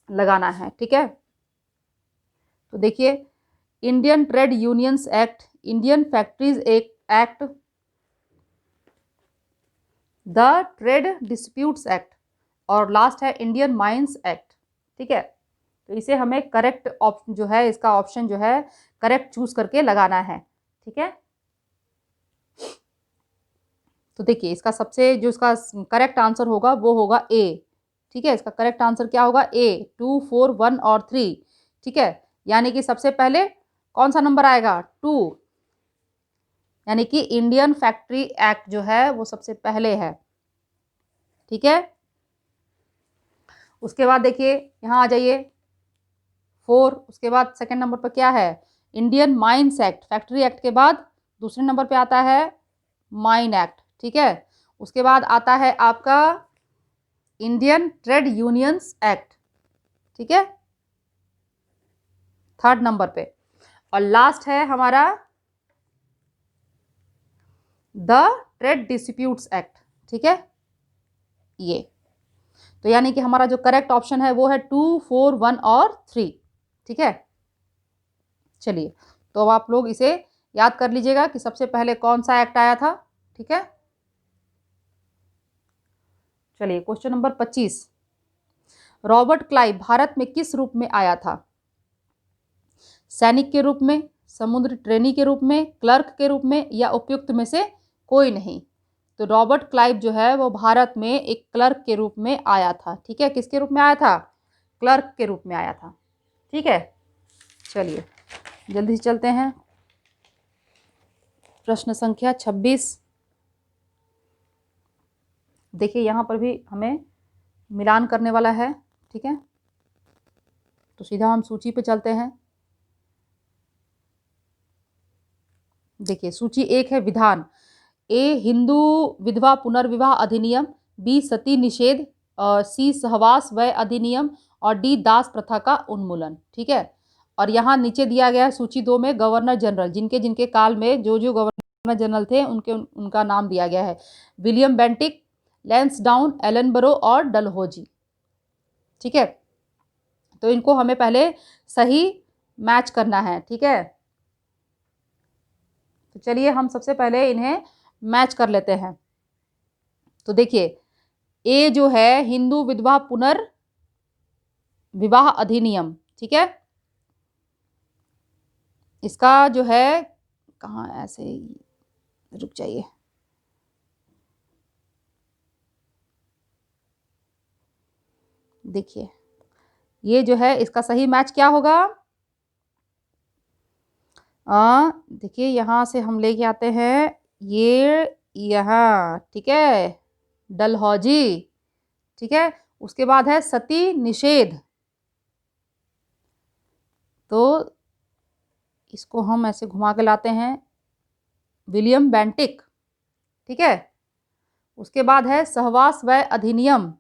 S1: लगाना है। ठीक है, तो देखिए, Indian trade unions act, Indian factories act, the trade disputes act, और लास्ट है इंडियन माइंस एक्ट। ठीक है, तो इसे हमें करेक्ट ऑप्शन जो है, इसका ऑप्शन जो है करेक्ट चूज करके लगाना है। ठीक है, तो देखिए इसका सबसे जो इसका करेक्ट आंसर होगा वो होगा ए। ठीक है, इसका करेक्ट आंसर क्या होगा? ए, 2, 4, 1 और 3। ठीक है, यानी कि सबसे पहले कौन सा नंबर आएगा? 2, यानी कि इंडियन फैक्ट्री एक्ट जो है वो सबसे पहले है। ठीक है, उसके बाद देखिए यहाँ आ जाइए 4, उसके बाद सेकंड नंबर पर क्या है? Indian mines act. Factory act के बाद दूसरे नंबर पे आता है माइन एक्ट। ठीक है, उसके बाद आता है आपका इंडियन ट्रेड यूनियंस एक्ट। ठीक है, थर्ड नंबर पे, और लास्ट है हमारा द ट्रेड डिस्प्यूट्स एक्ट। ठीक है, ये तो यानी कि हमारा जो करेक्ट ऑप्शन है वो है 2, 4, 1 और 3। ठीक है, चलिए तो अब आप लोग इसे याद कर लीजिएगा कि सबसे पहले कौन सा एक्ट आया था। ठीक है, चलिए question number 25, Robert Clive Bharat में किस रूप में आया था? सैनिक के रूप में, समुद्र ट्रेनी के रूप में, क्लर्क के रूप में, या उपयुक्त में से कोई नहीं? तो रॉबर्ट क्लाइव जो है वो भारत में एक क्लर्क के रूप में आया था। ठीक है, किसके रूप में आया था? क्लर्क के रूप में आया था। ठीक है, चलिए जल्दी से चलते हैं। प्रश्न संख्या 26, देखिए यहाँ पर भी हमें मिलान करने वाला है। ठीक है, तो सीधा हम सूची पे चलते हैं। देखिए सूची 1 है विधान, ए हिंदू विधवा पुनर्विवाह अधिनियम, बी सती निषेध, सी सहवास वय अधिनियम, और डी दास प्रथा का उन्मूलन। ठीक है, और यहाँ नीचे दिया गया है सूची 2 में गवर्नर जनरल, जिनके जिनके काल में जो जो गवर्नर जनरल थे उनका नाम दिया गया है। विलियम बेंटिक, लैंसडाउन, एलनबरो और डलहौजी। ठीक है, तो इनको हमें पहले सही मैच करना है। ठीक है, तो चलिए हम सबसे पहले इन्हें मैच कर लेते हैं। तो देखिए ए जो है हिंदू विधवा पुनर्विवाह अधिनियम। ठीक है, इसका जो है कहाँ, ऐसे रुक जाइए, देखिए ये जो है इसका सही मैच क्या होगा? देखिए यहाँ से हम लेके आते हैं ये यहाँ। ठीक है, डलहौजी। ठीक है, उसके बाद है सती निषेध, तो इसको हम ऐसे घुमा के लाते हैं विलियम बेंटिक। ठीक है, उसके बाद है सहवास वय अधिनियम,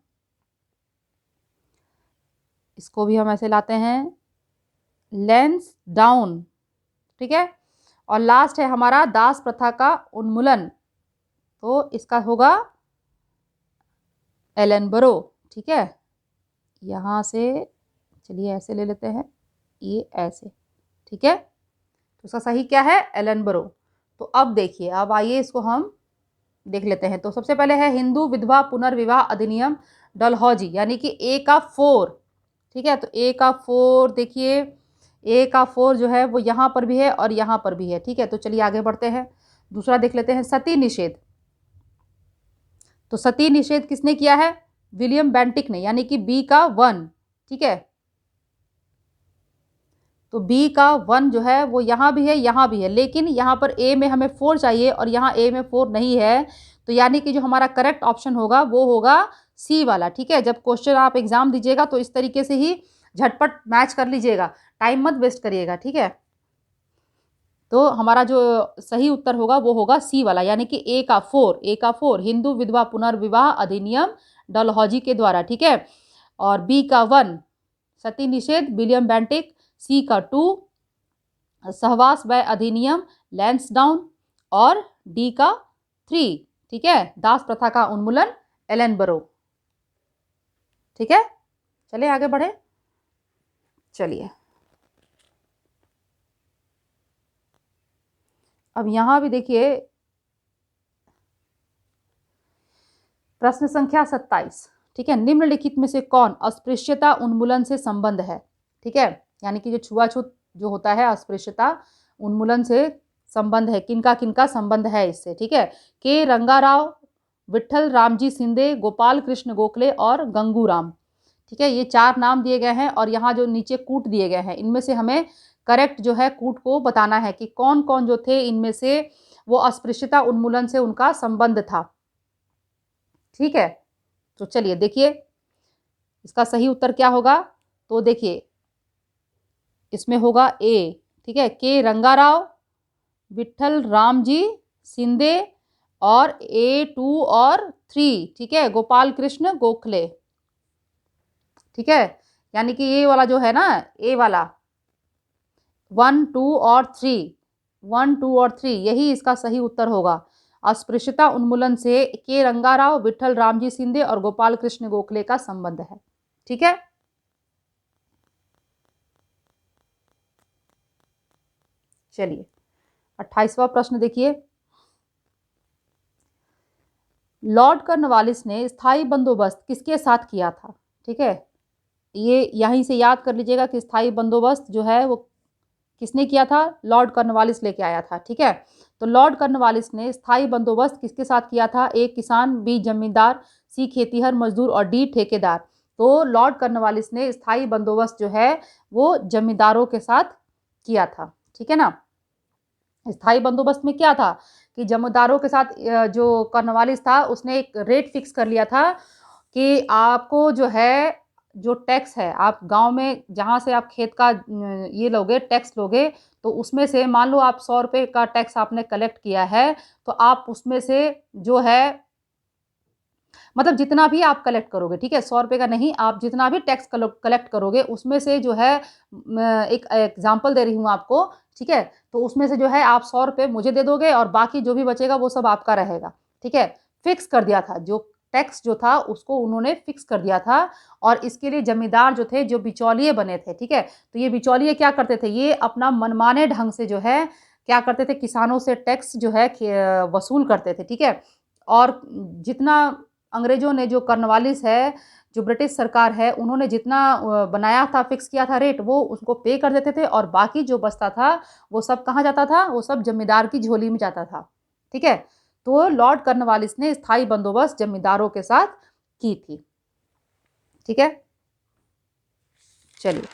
S1: इसको भी हम ऐसे लाते हैं लैंसडाउन। ठीक है, और लास्ट है हमारा दास प्रथा का उन्मूलन, तो इसका होगा एलनबरो। ठीक है, यहाँ से चलिए ऐसे ले लेते हैं, ये ऐसे। ठीक है, तो इसका सही क्या है? एलनबरो। तो अब देखिए, अब आइए इसको हम देख लेते हैं। तो सबसे पहले है हिंदू विधवा पुनर्विवाह अधिनियम, डलहौजी, यानी कि ए का 4। ठीक है। तो ए का 4 देखिए, ए का 4 जो है वो यहाँ पर भी है और यहाँ पर भी है, ठीक है। तो चलिए आगे बढ़ते हैं, दूसरा देख लेते हैं, सती निषेध। तो सती निषेध किसने किया है? विलियम बेंटिक ने, यानी कि बी का 1, ठीक है। तो बी का 1 जो है वो यहाँ भी है, यहाँ भी है, लेकिन यहाँ पर ए में हमें 4 चाहिए और यहाँ ए में 4 नहीं है। तो यानी कि जो हमारा करेक्ट ऑप्शन होगा वो होगा सी वाला, ठीक है। जब क्वेश्चन आप एग्जाम दीजिएगा तो इस तरीके से ही झटपट मैच कर लीजिएगा, टाइम मत वेस्ट करिएगा, ठीक है। तो हमारा जो सही उत्तर होगा वो होगा सी वाला, यानी कि ए का 4 हिंदू विधवा पुनर्विवाह अधिनियम डलहौजी के द्वारा, ठीक है। और बी का 1 सती निषेध विलियम बेंटिक, सी का 2 सहवास व्यय अधिनियम लैंसडाउन और डी का 3, ठीक है, दास प्रथा का उन्मूलन एलन बरो, ठीक है। चलिए आगे बढ़े, चलिए अब यहां भी देखिए प्रश्न संख्या 27, ठीक है। निम्नलिखित में से कौन अस्पृश्यता उन्मूलन से संबंध है, ठीक है। यानी कि जो छुआछूत जो होता है अस्पृश्यता उन्मूलन से संबंध है, किनका किनका संबंध है इससे, ठीक है। के रंगाराव, विट्ठल रामजी शिंदे, गोपाल कृष्ण गोखले और गंगूराम, ठीक है। ये 4 नाम दिए गए हैं और यहाँ जो नीचे कूट दिए गए हैं, इनमें से हमें करेक्ट जो है कूट को बताना है कि कौन कौन जो थे इनमें से वो अस्पृश्यता उन्मूलन से उनका संबंध था, ठीक है। तो चलिए देखिए इसका सही उत्तर क्या होगा। तो देखिए इसमें होगा ए, ठीक है, के रंगाराव, विट्ठल रामजी शिंदे और A2 और 3, ठीक है, गोपाल कृष्ण गोखले, ठीक है। यानी कि ये वाला जो है ना, ए वाला 1, 2 और 3, 1, 2 और 3 यही इसका सही उत्तर होगा। अस्पृश्यता उन्मूलन से के रंगाराव, विट्ठल रामजी शिंदे और गोपाल कृष्ण गोखले का संबंध है, ठीक है। चलिए 28वां प्रश्न देखिए, लॉर्ड कॉर्नवालिस ने स्थायी बंदोबस्त किसके साथ किया था, ठीक है। ये यहीं से याद कर लीजिएगा कि स्थायी बंदोबस्त जो है वो किसने किया था, लॉर्ड कॉर्नवालिस लेके आया था, ठीक है। तो लॉर्ड कॉर्नवालिस ने स्थायी बंदोबस्त किसके साथ किया था, ए किसान, बी जमींदार, सी खेतीहर मजदूर और डी ठेकेदार। तो लॉर्ड कॉर्नवालिस ने स्थायी बंदोबस्त जो है वो जमींदारों के साथ किया था, ठीक है ना। स्थायी बंदोबस्त में क्या था कि जमींदारों के साथ जो कॉर्नवालिस था उसने एक रेट फिक्स कर लिया था कि आपको जो है जो टैक्स है, आप गांव में जहां से आप खेत का ये लोगे टैक्स लोगे, तो उसमें से मान लो आप 100 रुपये का टैक्स आपने कलेक्ट किया है, तो आप उसमें से जो है मतलब जितना भी आप कलेक्ट करोगे, ठीक है, 100 रुपये का नहीं, आप जितना भी टैक्स कलेक्ट करोगे उसमें से जो है एक एग्जाम्पल दे रही हूँ आपको, ठीक है। तो उसमें से जो है आप 100 रुपये मुझे दे दोगे और बाकी जो भी बचेगा वो सब आपका रहेगा, ठीक है। फिक्स कर दिया था, जो टैक्स जो था उसको उन्होंने फिक्स कर दिया था। और इसके लिए जमींदार जो थे, जो बिचौलिए बने थे, ठीक है, तो ये बिचौलिए क्या करते थे, ये अपना मनमाने ढंग से जो है क्या करते थे, किसानों से टैक्स जो है वसूल करते थे, ठीक है। और जितना अंग्रेजों ने जो कॉर्नवालिस है, जो ब्रिटिश सरकार है, उन्होंने जितना बनाया था, फिक्स किया था रेट, वो उसको पे कर देते थे और बाकी जो बचता था वो सब कहाँ जाता था, वो सब जमींदार की झोली में जाता था, ठीक है। तो लॉर्ड कॉर्नवालिस ने स्थायी बंदोबस्त जमींदारों के साथ की थी, ठीक है। चलिए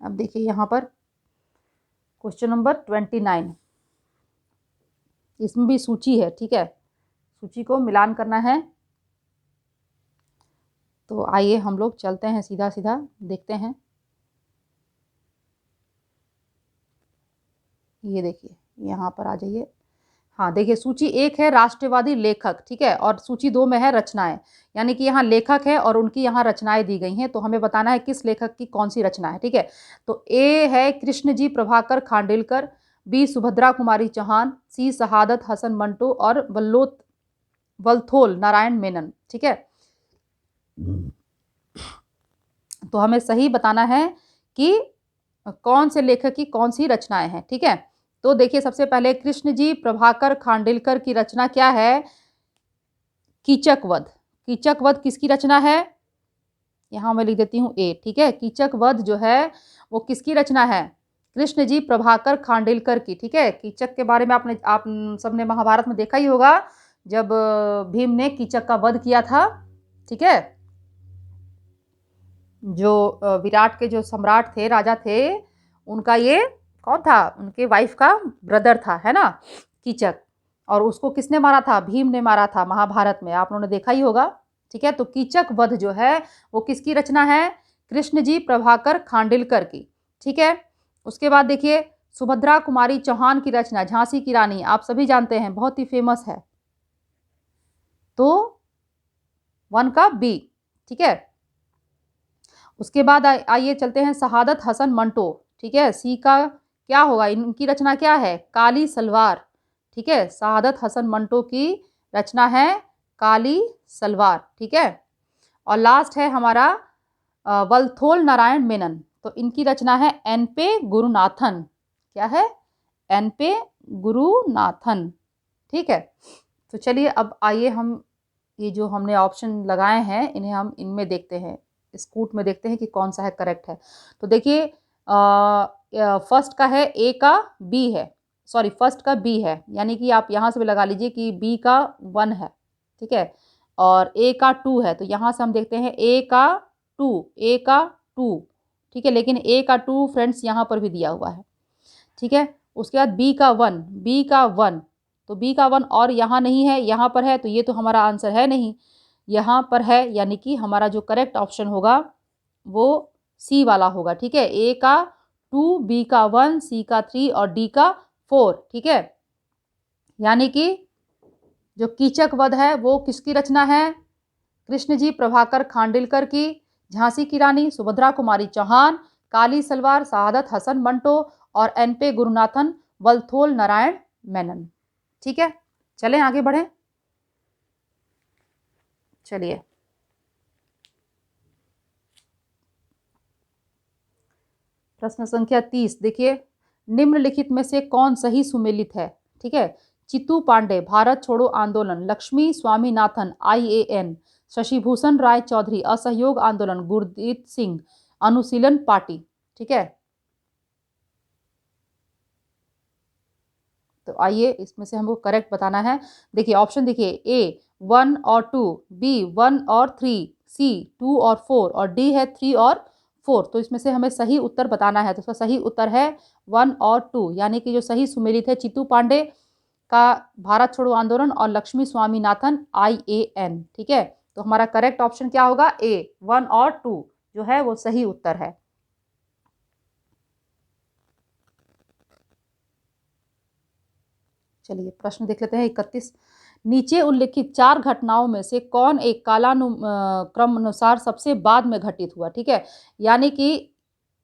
S1: अब देखिए यहाँ पर क्वेश्चन नंबर 29, इसमें भी सूची है, ठीक है, सूची को मिलान करना है। तो आइए हम लोग चलते हैं, सीधा सीधा देखते हैं। ये देखिए यहाँ पर आ जाइए। हाँ देखिए, सूची 1 है राष्ट्रवादी लेखक, ठीक है, और सूची 2 में है रचनाएं। यानी कि यहाँ लेखक है और उनकी यहाँ रचनाएं दी गई हैं, तो हमें बताना है किस लेखक की कौन सी रचना है, ठीक है। तो ए है कृष्णजी प्रभाकर खांडेलकर, बी सुभद्रा कुमारी चौहान, सी शहादत हसन मंटो और वलथोल नारायण मेनन, ठीक है। तो हमें सही बताना है कि कौन से लेखक की कौन सी रचनाएं हैं, ठीक है। तो देखिए सबसे पहले कृष्णजी प्रभाकर खांडेलकर की रचना क्या है, कीचक वध, कीचक वध किसकी रचना है? यहाँ मैं लिख देती हूँ ए, ठीक है। कीचक वध जो है वो किसकी रचना है? कृष्ण जी प्रभाकर खांडेलकर की, ठीक है। कीचक के बारे में आप सबने महाभारत में देखा ही होगा, जब भीम ने कीचक का वध किया था, ठीक है। जो विराट के जो सम्राट थे, राजा थे, उनका ये कौन था? उनके वाइफ का ब्रदर था, है ना, कीचक। और उसको किसने मारा था? भीम ने मारा था, महाभारत में आप लोगों ने देखा ही होगा, ठीक है। तो कीचक वध जो है वो किसकी रचना है? कृष्ण जी प्रभाकर खांडेलकर की, ठीक है। उसके बाद देखिए सुभद्रा कुमारी चौहान की रचना, झांसी की रानी, आप सभी जानते हैं, बहुत ही फेमस है। तो 1 का बी, ठीक है। उसके बाद आइए चलते हैं शहादत हसन मंटो, ठीक है। सी का क्या होगा? इनकी रचना क्या है? काली सलवार, ठीक है। शहादत हसन मंटो की रचना है काली सलवार, ठीक है। और लास्ट है हमारा वलथोल नारायण मेनन, तो इनकी रचना है एन.पे. गुरुनाथन। क्या है? एन.पे. गुरुनाथन, ठीक है। तो चलिए अब आइए हम ये जो हमने ऑप्शन लगाए हैं इन्हें हम इनमें देखते हैं, स्कूट में देखते हैं कि कौन सा है करेक्ट है। तो देखिए फर्स्ट का है ए का बी है, सॉरी फर्स्ट का बी है, यानी कि आप यहाँ से भी लगा लीजिए कि बी का 1 है, ठीक है। और ए का 2 है, तो यहाँ से हम देखते हैं ए का 2, ए का 2, ठीक है। लेकिन ए का 2 फ्रेंड्स यहाँ पर भी दिया हुआ है, ठीक है। उसके बाद बी का 1, बी का 1, तो बी का 1 और यहाँ नहीं है, यहाँ पर है, तो ये तो हमारा आंसर है नहीं, यहाँ पर है, यानी कि हमारा जो करेक्ट ऑप्शन होगा वो सी वाला होगा, ठीक है। ए का 2, बी का 1, सी का 3 और डी का 4, ठीक है। यानी कि जो कीचक वध है वो किसकी रचना है? कृष्ण जी प्रभाकर खांडेलकर की, झांसी की रानी सुभद्रा कुमारी चौहान, काली सलवार शहादत हसन मंटो और एन.पे. गुरुनाथन वलथोल नारायण मेनन, ठीक है। चलें आगे बढ़ें, चलिए प्रश्न संख्या 30 देखिए, निम्नलिखित में से कौन सही सुमेलित है, ठीक है। चित्तू पांडे भारत छोड़ो आंदोलन, लक्ष्मी स्वामीनाथन IAN, शशिभूषण राय चौधरी असहयोग आंदोलन, गुरदीप सिंह अनुशीलन पार्टी, ठीक है। तो आइए इसमें से हमको करेक्ट बताना है। देखिए ऑप्शन देखिए, ए 1 और 2, बी 1 और 3, सी 2 और 4 और डी है 3 और 4। तो इसमें से हमें सही उत्तर बताना है, तो इसका सही उत्तर है 1 और 2, यानी कि जो सही सुमेलित है चित्तू पांडे का भारत छोड़ो आंदोलन और लक्ष्मी स्वामीनाथन IAN, ठीक है। तो हमारा करेक्ट ऑप्शन क्या होगा? ए 1 और 2 जो है वो सही उत्तर है। चलिए प्रश्न देख लेते हैं 31, नीचे उल्लिखित 4 घटनाओं में से कौन एक कालानुक्रम अनुसार सबसे बाद में घटित हुआ, ठीक है। यानी कि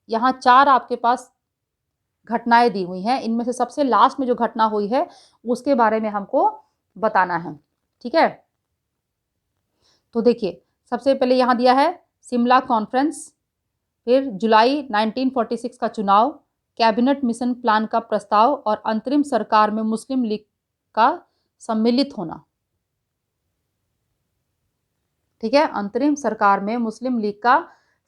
S1: यहाँ 4 आपके पास घटनाएं दी हुई हैं, इनमें से सबसे लास्ट में जो घटना हुई है उसके बारे में हमको बताना है, ठीक है। तो देखिए सबसे पहले यहाँ दिया है शिमला कॉन्फ्रेंस, फिर जुलाई 1946 का चुनाव, कैबिनेट मिशन प्लान का प्रस्ताव और अंतरिम सरकार में मुस्लिम लीग का सम्मिलित होना, ठीक है। अंतरिम सरकार में मुस्लिम लीग का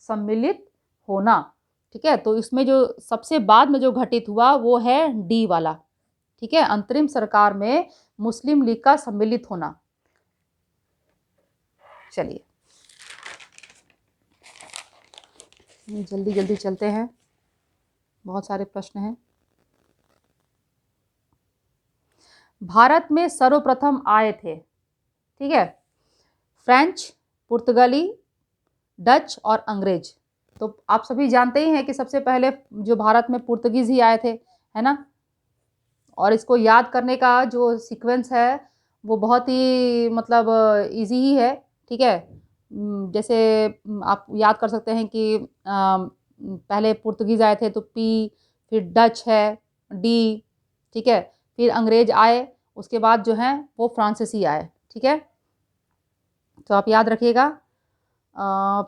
S1: सम्मिलित होना, ठीक है। तो इसमें जो सबसे बाद में जो घटित हुआ वो है डी वाला, ठीक है। अंतरिम सरकार में मुस्लिम लीग का सम्मिलित होना। चलिए जल्दी जल्दी चलते हैं, बहुत सारे प्रश्न हैं। भारत में सर्वप्रथम आए थे, ठीक है, फ्रेंच, पुर्तगाली, डच और अंग्रेज। तो आप सभी जानते ही हैं कि सबसे पहले जो भारत में पुर्तगीज ही आए थे, है ना। और इसको याद करने का जो सीक्वेंस है वो बहुत ही मतलब इजी ही है, ठीक है। जैसे आप याद कर सकते हैं कि पहले पुर्तगीज आए थे तो पी, फिर डच है डी, ठीक है, फिर अंग्रेज आए, उसके बाद जो है वो फ्रांसीसी आए, ठीक है। तो आप याद रखिएगा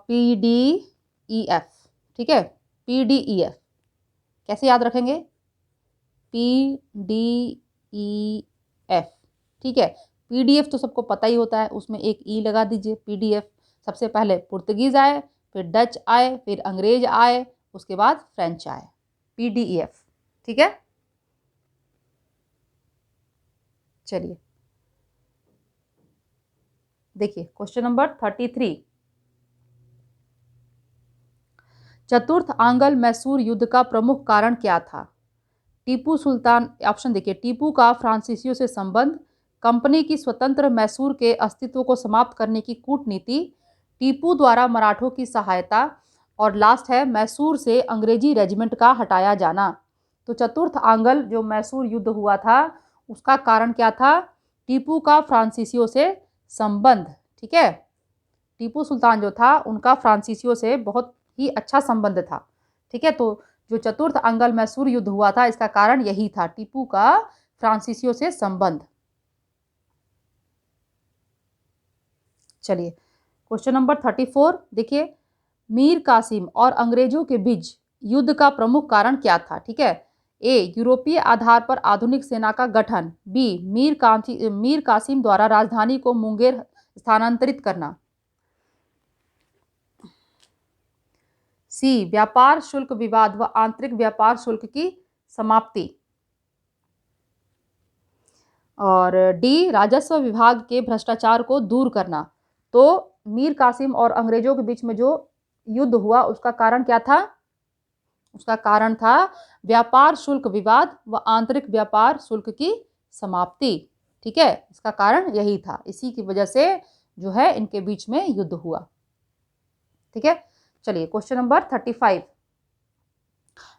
S1: PDEF, ठीक है, PDEF कैसे याद रखेंगे? PDEF, ठीक है। पीडीएफ तो सबको पता ही होता है, उसमें एक ई लगा दीजिए, पीडीएफ। सबसे पहले पुर्तगीज आए, फिर डच आए, फिर अंग्रेज आए, उसके बाद फ्रेंच आए, पीडीएफ। ठीक है, चलिए देखिए क्वेश्चन नंबर 33। चतुर्थ आंग्ल मैसूर युद्ध का प्रमुख कारण क्या था? टीपू सुल्तान, ऑप्शन देखिए, टीपू का फ्रांसीसियों से संबंध, कंपनी की स्वतंत्र मैसूर के अस्तित्व को समाप्त करने की कूटनीति, टीपू द्वारा मराठों की सहायता, और लास्ट है मैसूर से अंग्रेजी रेजिमेंट का हटाया जाना। तो चतुर्थ आंग्ल जो मैसूर युद्ध हुआ था उसका कारण क्या था? टीपू का फ्रांसीसियों से संबंध। ठीक है, टीपू सुल्तान जो था उनका फ्रांसीसियों से बहुत ही अच्छा संबंध था। ठीक है, तो जो चतुर्थ आंग्ल मैसूर युद्ध हुआ था इसका कारण यही था, टीपू का फ्रांसीसियों से संबंध। चलिए क्वेश्चन नंबर 34 देखिए, मीर कासिम और अंग्रेजों के बीच युद्ध का प्रमुख कारण क्या था? ठीक है, ए यूरोपीय आधार पर आधुनिक सेना का गठन, बी मीर कासिम द्वारा राजधानी को मुंगेर स्थानांतरित करना, सी व्यापार शुल्क विवाद व आंतरिक व्यापार शुल्क की समाप्ति, और डी राजस्व विभाग के भ्रष्टाचार को दूर करना। तो मीर कासिम और अंग्रेजों के बीच में जो युद्ध हुआ उसका कारण क्या था? उसका कारण था व्यापार शुल्क विवाद व आंतरिक व्यापार शुल्क की समाप्ति। ठीक है, इसका कारण यही था, इसी की वजह से जो है इनके बीच में युद्ध हुआ। ठीक है, चलिए क्वेश्चन नंबर 35।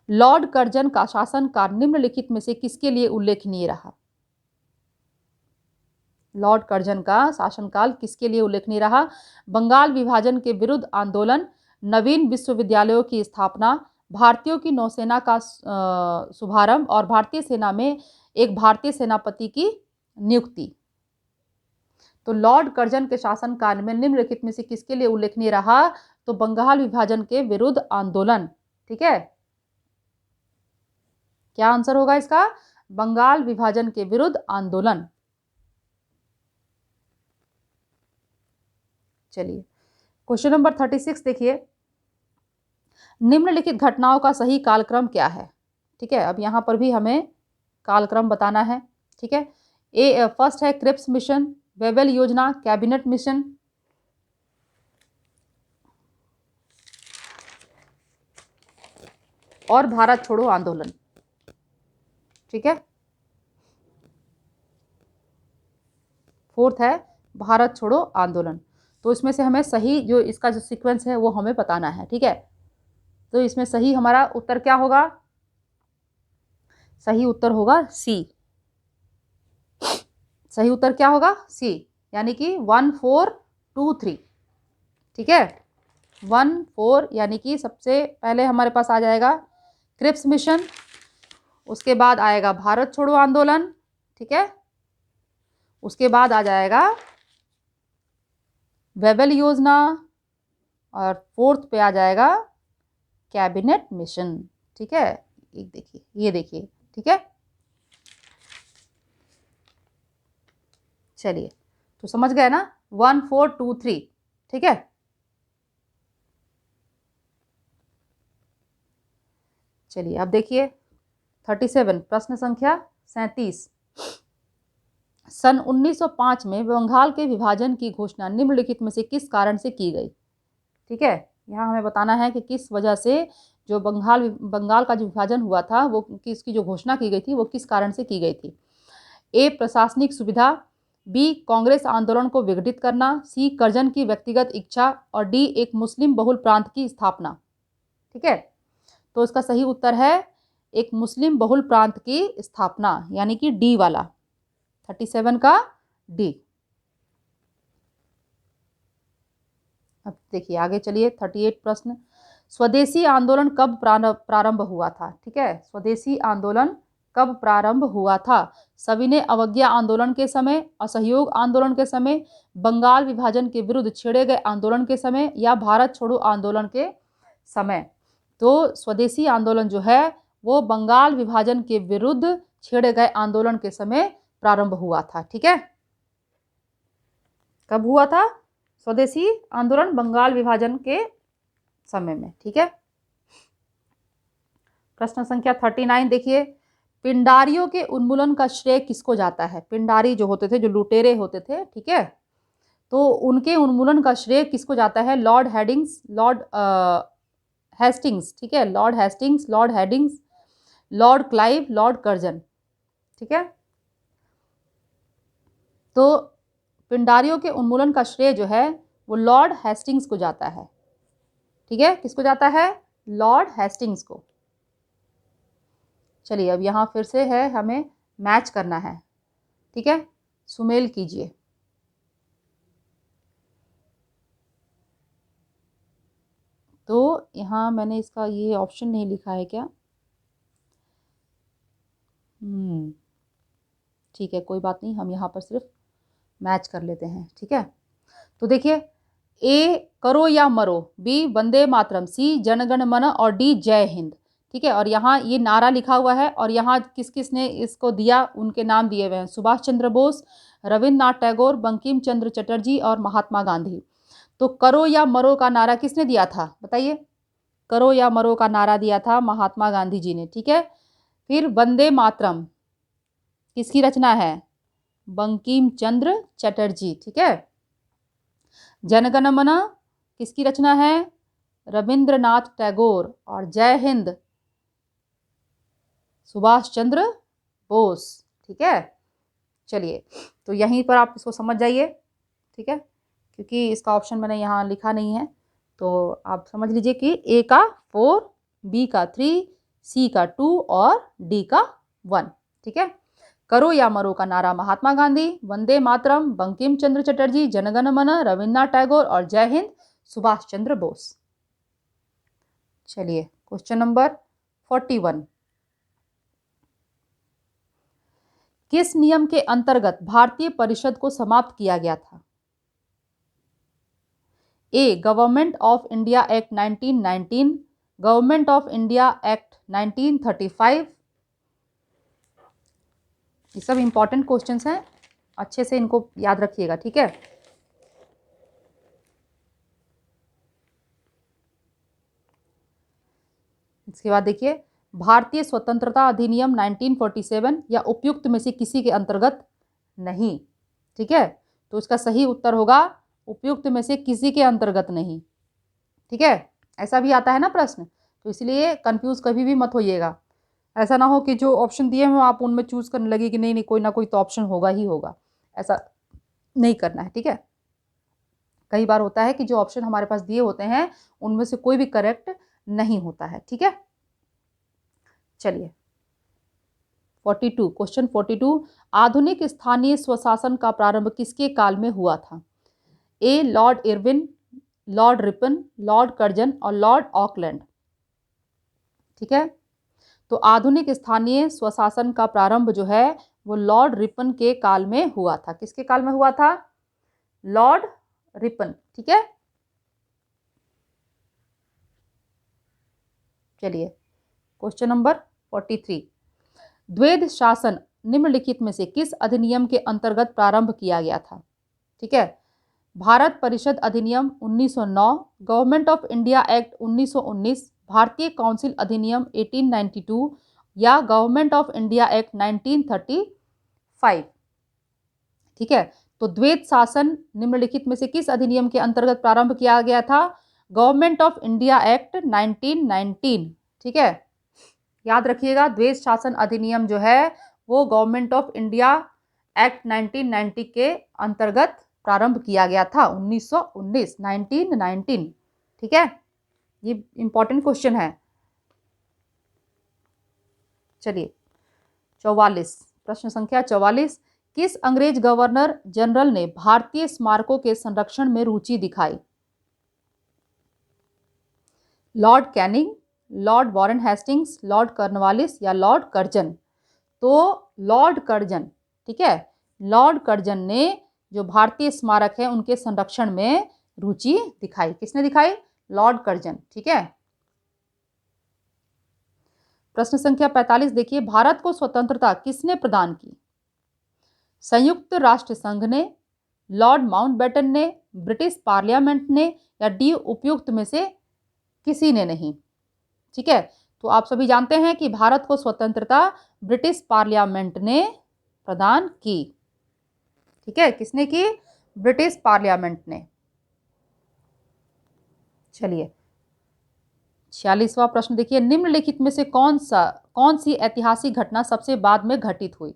S1: लॉर्ड कर्जन का शासनकाल निम्नलिखित में से किसके लिए उल्लेखनीय रहा? लॉर्ड कर्जन का शासनकाल किसके लिए उल्लेखनीय रहा? बंगाल विभाजन के विरुद्ध आंदोलन, नवीन विश्वविद्यालयों की स्थापना, भारतीयों की नौसेना का शुभारंभ, और भारतीय सेना में एक भारतीय सेनापति की नियुक्ति। तो लॉर्ड कर्जन के शासनकाल में निम्नलिखित में से किसके लिए उल्लेखनीय रहा? तो बंगाल विभाजन के विरुद्ध आंदोलन। ठीक है, क्या आंसर होगा इसका? बंगाल विभाजन के विरुद्ध आंदोलन। चलिए क्वेश्चन नंबर 36 देखिए, निम्नलिखित घटनाओं का सही कालक्रम क्या है? ठीक है, अब यहां पर भी हमें कालक्रम बताना है। ठीक है, ए फर्स्ट है क्रिप्स मिशन, वेबल योजना, कैबिनेट मिशन, और भारत छोड़ो आंदोलन। ठीक है, फोर्थ है भारत छोड़ो आंदोलन। तो इसमें से हमें सही जो इसका जो सीक्वेंस है वो हमें बताना है। ठीक है, तो इसमें सही हमारा उत्तर क्या होगा? सही उत्तर होगा सी। सही उत्तर क्या होगा? सी, यानी कि 1 4 2 3। ठीक है, 1 4 यानी कि सबसे पहले हमारे पास आ जाएगा क्रिप्स मिशन, उसके बाद आएगा भारत छोड़ो आंदोलन। ठीक है, उसके बाद आ जाएगा वेबल योजना, और फोर्थ पे आ जाएगा कैबिनेट मिशन। ठीक है, एक देखिए, ये देखिए। ठीक है, चलिए तो समझ गए ना, 1 4 2 3। ठीक है, चलिए अब देखिए 37, प्रश्न संख्या 37। सन 1905 में बंगाल के विभाजन की घोषणा निम्नलिखित में से किस कारण से की गई? ठीक है, यहाँ हमें बताना है कि किस वजह से जो बंगाल का जो विभाजन हुआ था वो किसकी जो घोषणा की गई थी वो किस कारण से की गई थी? ए प्रशासनिक सुविधा, बी कांग्रेस आंदोलन को विघटित करना, सी कर्जन की व्यक्तिगत इच्छा, और डी एक मुस्लिम बहुल प्रांत की स्थापना। ठीक है, तो इसका सही उत्तर है एक मुस्लिम बहुल प्रांत की स्थापना, यानी कि डी वाला, 37 का डी। अब देखिए आगे चलिए 38 प्रश्न, स्वदेशी आंदोलन कब प्रारंभ हुआ था? ठीक है, स्वदेशी आंदोलन कब प्रारंभ हुआ था? सविनय अवज्ञा आंदोलन के समय, असहयोग आंदोलन के समय, बंगाल विभाजन के विरुद्ध छेड़े गए आंदोलन के समय, या भारत छोड़ो आंदोलन के समय? तो स्वदेशी आंदोलन जो है वो बंगाल विभाजन के विरुद्ध छेड़े गए आंदोलन के समय प्रारंभ हुआ था। ठीक है, कब हुआ था? स्वदेशी आंदोलन बंगाल विभाजन के समय में। ठीक है। प्रश्न संख्या 39 देखिए, पिंडारियों के उन्मूलन का श्रेय किसको जाता है? पिंडारी जो होते थे, जो लुटेरे होते थे, ठीक है, तो उनके उन्मूलन का श्रेय किसको जाता है? लॉर्ड हेडिंग्स, लॉर्ड हेस्टिंग्स, ठीक है, Lord Hastings, Lord headings, Lord Clive, Lord Curzon. ठीक है, तो पिंडारियों के उन्मूलन का श्रेय जो है वो लॉर्ड हेस्टिंग्स को जाता है। ठीक है, किसको जाता है? लॉर्ड हेस्टिंग्स को। चलिए, अब यहाँ फिर से है, हमें मैच करना है। ठीक है, सुमेल कीजिए। तो यहाँ मैंने इसका ये ऑप्शन नहीं लिखा है क्या? ठीक है, कोई बात नहीं, हम यहाँ पर सिर्फ मैच कर लेते हैं। ठीक है, तो देखिए, ए करो या मरो, बी वंदे मातरम, सी जनगण मन और डी जय हिंद। ठीक है, और यहाँ ये नारा लिखा हुआ है और यहाँ किस किस ने इसको दिया, उनके नाम दिए हुए हैं, सुभाष चंद्र बोस, रविन्द्रनाथ टैगोर, बंकिम चंद्र चटर्जी और महात्मा गांधी। तो करो या मरो का नारा किसने दिया था? बताइए। करो या मरो का नारा दिया था महात्मा गांधी जी ने। ठीक है, फिर वंदे मातरम किसकी रचना है? बंकिम चंद्र चटर्जी। ठीक है, जनगण मन किसकी रचना है? रविंद्रनाथ टैगोर, और जय हिंद सुभाष चंद्र बोस। ठीक है, चलिए, तो यहीं पर आप इसको समझ जाइए। ठीक है, क्योंकि इसका ऑप्शन मैंने यहाँ लिखा नहीं है, तो आप समझ लीजिए कि ए का 4, बी का 3, सी का 2 और डी का 1। ठीक है, करो या मरो का नारा महात्मा गांधी, वंदे मातरम बंकिम चंद्र चटर्जी, जनगण मन रविन्द्रनाथ टैगोर और जय हिंद सुभाष चंद्र बोस। चलिए, क्वेश्चन नंबर 41, किस नियम के अंतर्गत भारतीय परिषद को समाप्त किया गया था? A government of India act 1919, government of India act 1935। ये सब इंपॉर्टेंट क्वेश्चंस हैं, अच्छे से इनको याद रखिएगा। ठीक है, इसके बाद देखिए, भारतीय स्वतंत्रता अधिनियम 1947 या उपयुक्त में से किसी के अंतर्गत नहीं। ठीक है, तो इसका सही उत्तर होगा उपयुक्त में से किसी के अंतर्गत नहीं। ठीक है, ऐसा भी आता है ना प्रश्न, तो इसलिए कंफ्यूज कभी भी मत होइएगा। ऐसा ना हो कि जो ऑप्शन दिए हैं आप उनमें चूज करने लगे कि नहीं नहीं, कोई ना कोई तो ऑप्शन होगा ही होगा। ऐसा नहीं करना है। ठीक है, कई बार होता है कि जो ऑप्शन हमारे पास दिए होते हैं उनमें से कोई भी करेक्ट नहीं होता है। ठीक है, चलिए 42, क्वेश्चन 42, आधुनिक स्थानीय स्वशासन का प्रारंभ किसके काल में हुआ था? A lord Irwin, lord Ripon, lord Curzon और लॉर्ड ऑकलैंड। ठीक है, तो आधुनिक स्थानीय स्वशासन का प्रारंभ जो है वो लॉर्ड रिपन के काल में हुआ था। किसके काल में हुआ था? Lord Ripon. ठीक है, चलिए क्वेश्चन नंबर 43, द्वैध शासन निम्नलिखित में से किस अधिनियम के अंतर्गत प्रारंभ किया गया था? ठीक है, भारत परिषद अधिनियम 1909, गवर्नमेंट ऑफ इंडिया एक्ट 1919, भारतीय काउंसिल अधिनियम 1892 या गवर्नमेंट ऑफ इंडिया एक्ट 1935। ठीक है, तो द्वैध शासन निम्नलिखित में से किस अधिनियम के अंतर्गत प्रारंभ किया गया था? Government of India act 1919। ठीक है, याद रखिएगा, द्वैध शासन अधिनियम जो है वो गवर्नमेंट ऑफ इंडिया एक्ट 1990 के अंतर्गत प्रारंभ किया गया था। 1919, 1919। ठीक है, ये इंपॉर्टेंट क्वेश्चन है। चलिए 44, प्रश्न संख्या 44, किस अंग्रेज गवर्नर जनरल ने भारतीय स्मारकों के संरक्षण में रुचि दिखाई? Lord Canning, Lord Warren Hastings, Lord Cornwallis या लॉर्ड कर्जन? तो लॉर्ड कर्जन। ठीक है, लॉर्ड कर्जन ने जो भारतीय स्मारक है उनके संरक्षण में रुचि दिखाई। किसने दिखाई? Lord Curzon. ठीक है, प्रश्न संख्या 45 देखिए, भारत को स्वतंत्रता किसने प्रदान की? संयुक्त राष्ट्र संघ ने, लॉर्ड माउंटबेटन ने, ब्रिटिश पार्लियामेंट ने, या डी उपयुक्त में से किसी ने नहीं। ठीक है, तो आप सभी जानते हैं कि भारत को स्वतंत्रता ब्रिटिश पार्लियामेंट ने प्रदान की। ठीक है, किसने की? ब्रिटिश पार्लियामेंट ने। चलिए 46वां प्रश्न देखिए, निम्नलिखित में से कौन सी ऐतिहासिक घटना सबसे बाद में घटित हुई?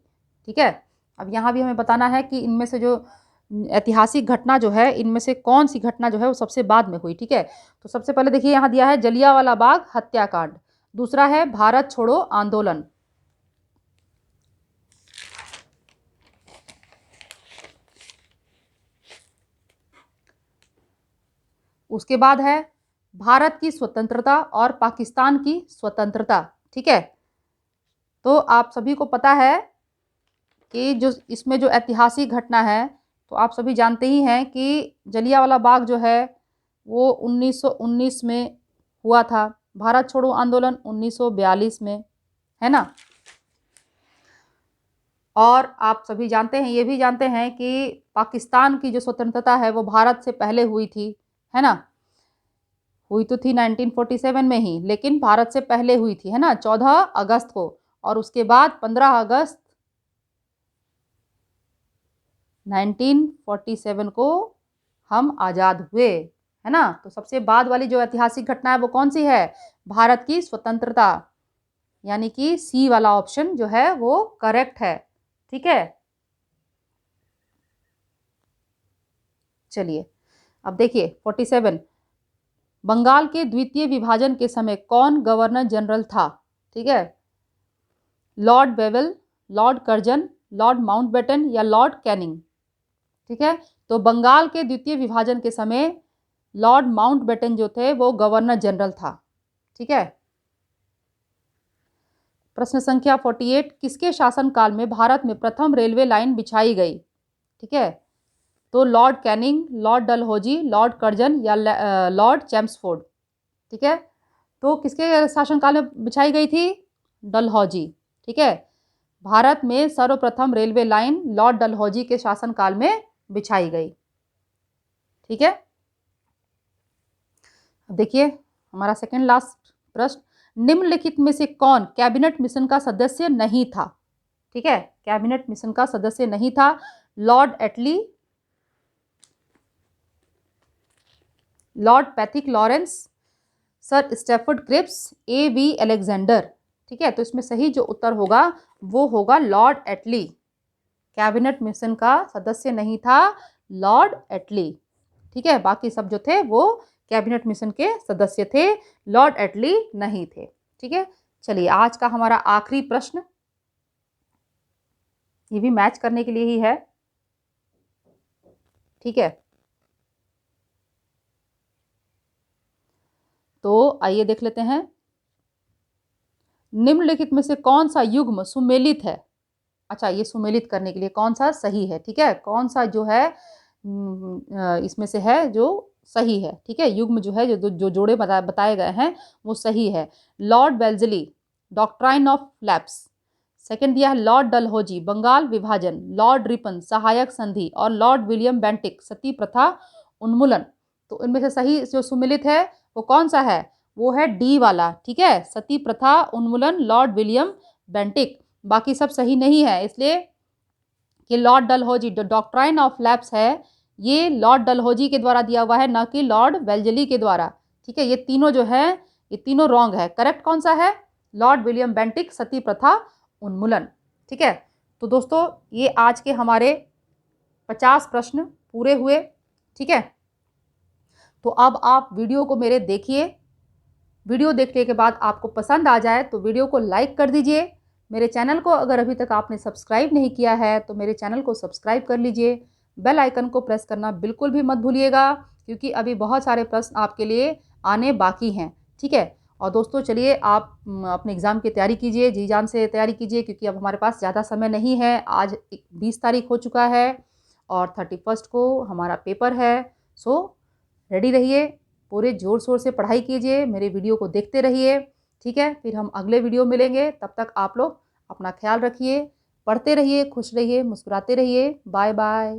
S1: ठीक है, अब यहाँ भी हमें बताना है कि इनमें से जो ऐतिहासिक घटना जो है, इनमें से कौन सी घटना जो है वो सबसे बाद में हुई। ठीक है, तो सबसे पहले देखिए यहाँ दिया है जलियांवाला बाग हत्याकांड, दूसरा है भारत छोड़ो आंदोलन, उसके बाद है भारत की स्वतंत्रता और पाकिस्तान की स्वतंत्रता। ठीक है, तो आप सभी को पता है कि जो इसमें जो ऐतिहासिक घटना है, तो आप सभी जानते ही हैं कि जलियांवाला बाग जो है वो 1919 में हुआ था, भारत छोड़ो आंदोलन 1942 में, है ना। और आप सभी जानते हैं, ये भी जानते हैं कि पाकिस्तान की जो स्वतंत्रता है वो भारत से पहले हुई थी, है ना। हुई तो थी 1947 में ही, लेकिन भारत से पहले हुई थी, है ना, 14 अगस्त को, और उसके बाद 15 अगस्त 1947 को हम आज़ाद हुए, है ना। तो सबसे बाद वाली जो ऐतिहासिक घटना है वो कौन सी है? भारत की स्वतंत्रता, यानी कि सी वाला ऑप्शन जो है वो करेक्ट है। ठीक है, चलिए अब देखिए 47, बंगाल के द्वितीय विभाजन के समय कौन गवर्नर जनरल था? ठीक है, Lord Wavell, Lord Curzon, Lord Mountbatten या लॉर्ड कैनिंग। ठीक है, तो बंगाल के द्वितीय विभाजन के समय लॉर्ड माउंटबेटन जो थे वो गवर्नर जनरल था। ठीक है, प्रश्न संख्या 48, किसके शासनकाल में भारत में प्रथम रेलवे लाइन बिछाई गई? ठीक है, तो Lord Canning, Lord Dalhousie, Lord Curzon या लॉर्ड चैम्सफोर्ड। ठीक है, तो किसके शासनकाल में बिछाई गई थी? डलहौजी। ठीक है, भारत में सर्वप्रथम रेलवे लाइन लॉर्ड डलहौजी के शासनकाल में बिछाई गई। ठीक है, अब देखिए हमारा सेकंड लास्ट प्रश्न, निम्नलिखित में से कौन कैबिनेट मिशन का सदस्य नहीं था? ठीक है, कैबिनेट मिशन का सदस्य नहीं था। Lord Attlee, lord Pethick Lawrence, sir Stafford Cripps, A.V. Alexander. ठीक है, तो इसमें सही जो उत्तर होगा वो होगा लॉर्ड एटली। कैबिनेट मिशन का सदस्य नहीं था लॉर्ड एटली। ठीक है, बाकी सब जो थे वो कैबिनेट मिशन के सदस्य थे, लॉर्ड एटली नहीं थे। ठीक है, चलिए आज का हमारा आखिरी प्रश्न, ये भी मैच करने के लिए ही है। ठीक है, तो आइए देख लेते हैं, निम्नलिखित में से कौन सा युग्म सुमेलित है? अच्छा, ये सुमेलित करने के लिए कौन सा सही है? ठीक है, कौन सा जो है इसमें से है जो सही है? ठीक है, युग्म जो है जो जोड़े बताए गए हैं वो सही है। Lord Wellesley, doctrine of lapse. Second दिया है लॉर्ड डलहौजी, बंगाल विभाजन। लॉर्ड रिपन, सहायक संधि। और लॉर्ड विलियम बेंटिक, सती प्रथा उन्मूलन। तो इनमें से सही जो सुमेलित है वो कौन सा है? वो है डी वाला। ठीक है, सती प्रथा उन्मूलन, लॉर्ड विलियम बेंटिक। बाकी सब सही नहीं है, इसलिए कि लॉर्ड डलहौजी जो डॉक्ट्राइन ऑफ लैप्स है ये लॉर्ड डलहौजी के द्वारा दिया हुआ है, ना कि लॉर्ड वेल्जली के द्वारा। ठीक है, ये तीनों जो है ये तीनों रॉन्ग है। करेक्ट कौन सा है? लॉर्ड विलियम बेंटिक, सती प्रथा उन्मूलन। ठीक है, तो दोस्तों ये आज के हमारे 50 प्रश्न पूरे हुए। ठीक है, तो अब आप वीडियो को मेरे देखिए, वीडियो देखने के बाद आपको पसंद आ जाए तो वीडियो को लाइक कर दीजिए। मेरे चैनल को अगर अभी तक आपने सब्सक्राइब नहीं किया है तो मेरे चैनल को सब्सक्राइब कर लीजिए। बेल आइकन को प्रेस करना बिल्कुल भी मत भूलिएगा, क्योंकि अभी बहुत सारे प्रश्न आपके लिए आने बाकी हैं। ठीक है, और दोस्तों चलिए आप अपने एग्ज़ाम की तैयारी कीजिए, जी जान से तैयारी कीजिए, क्योंकि अब हमारे पास ज़्यादा समय नहीं है। आज 20 तारीख हो चुका है और 31 को हमारा पेपर है। सो रेडी रहिए, पूरे ज़ोर शोर से पढ़ाई कीजिए, मेरे वीडियो को देखते रहिए। ठीक है, फिर हम अगले वीडियो मिलेंगे, तब तक आप लोग अपना ख्याल रखिए, पढ़ते रहिए, खुश रहिए, मुस्कुराते रहिए। Bye bye.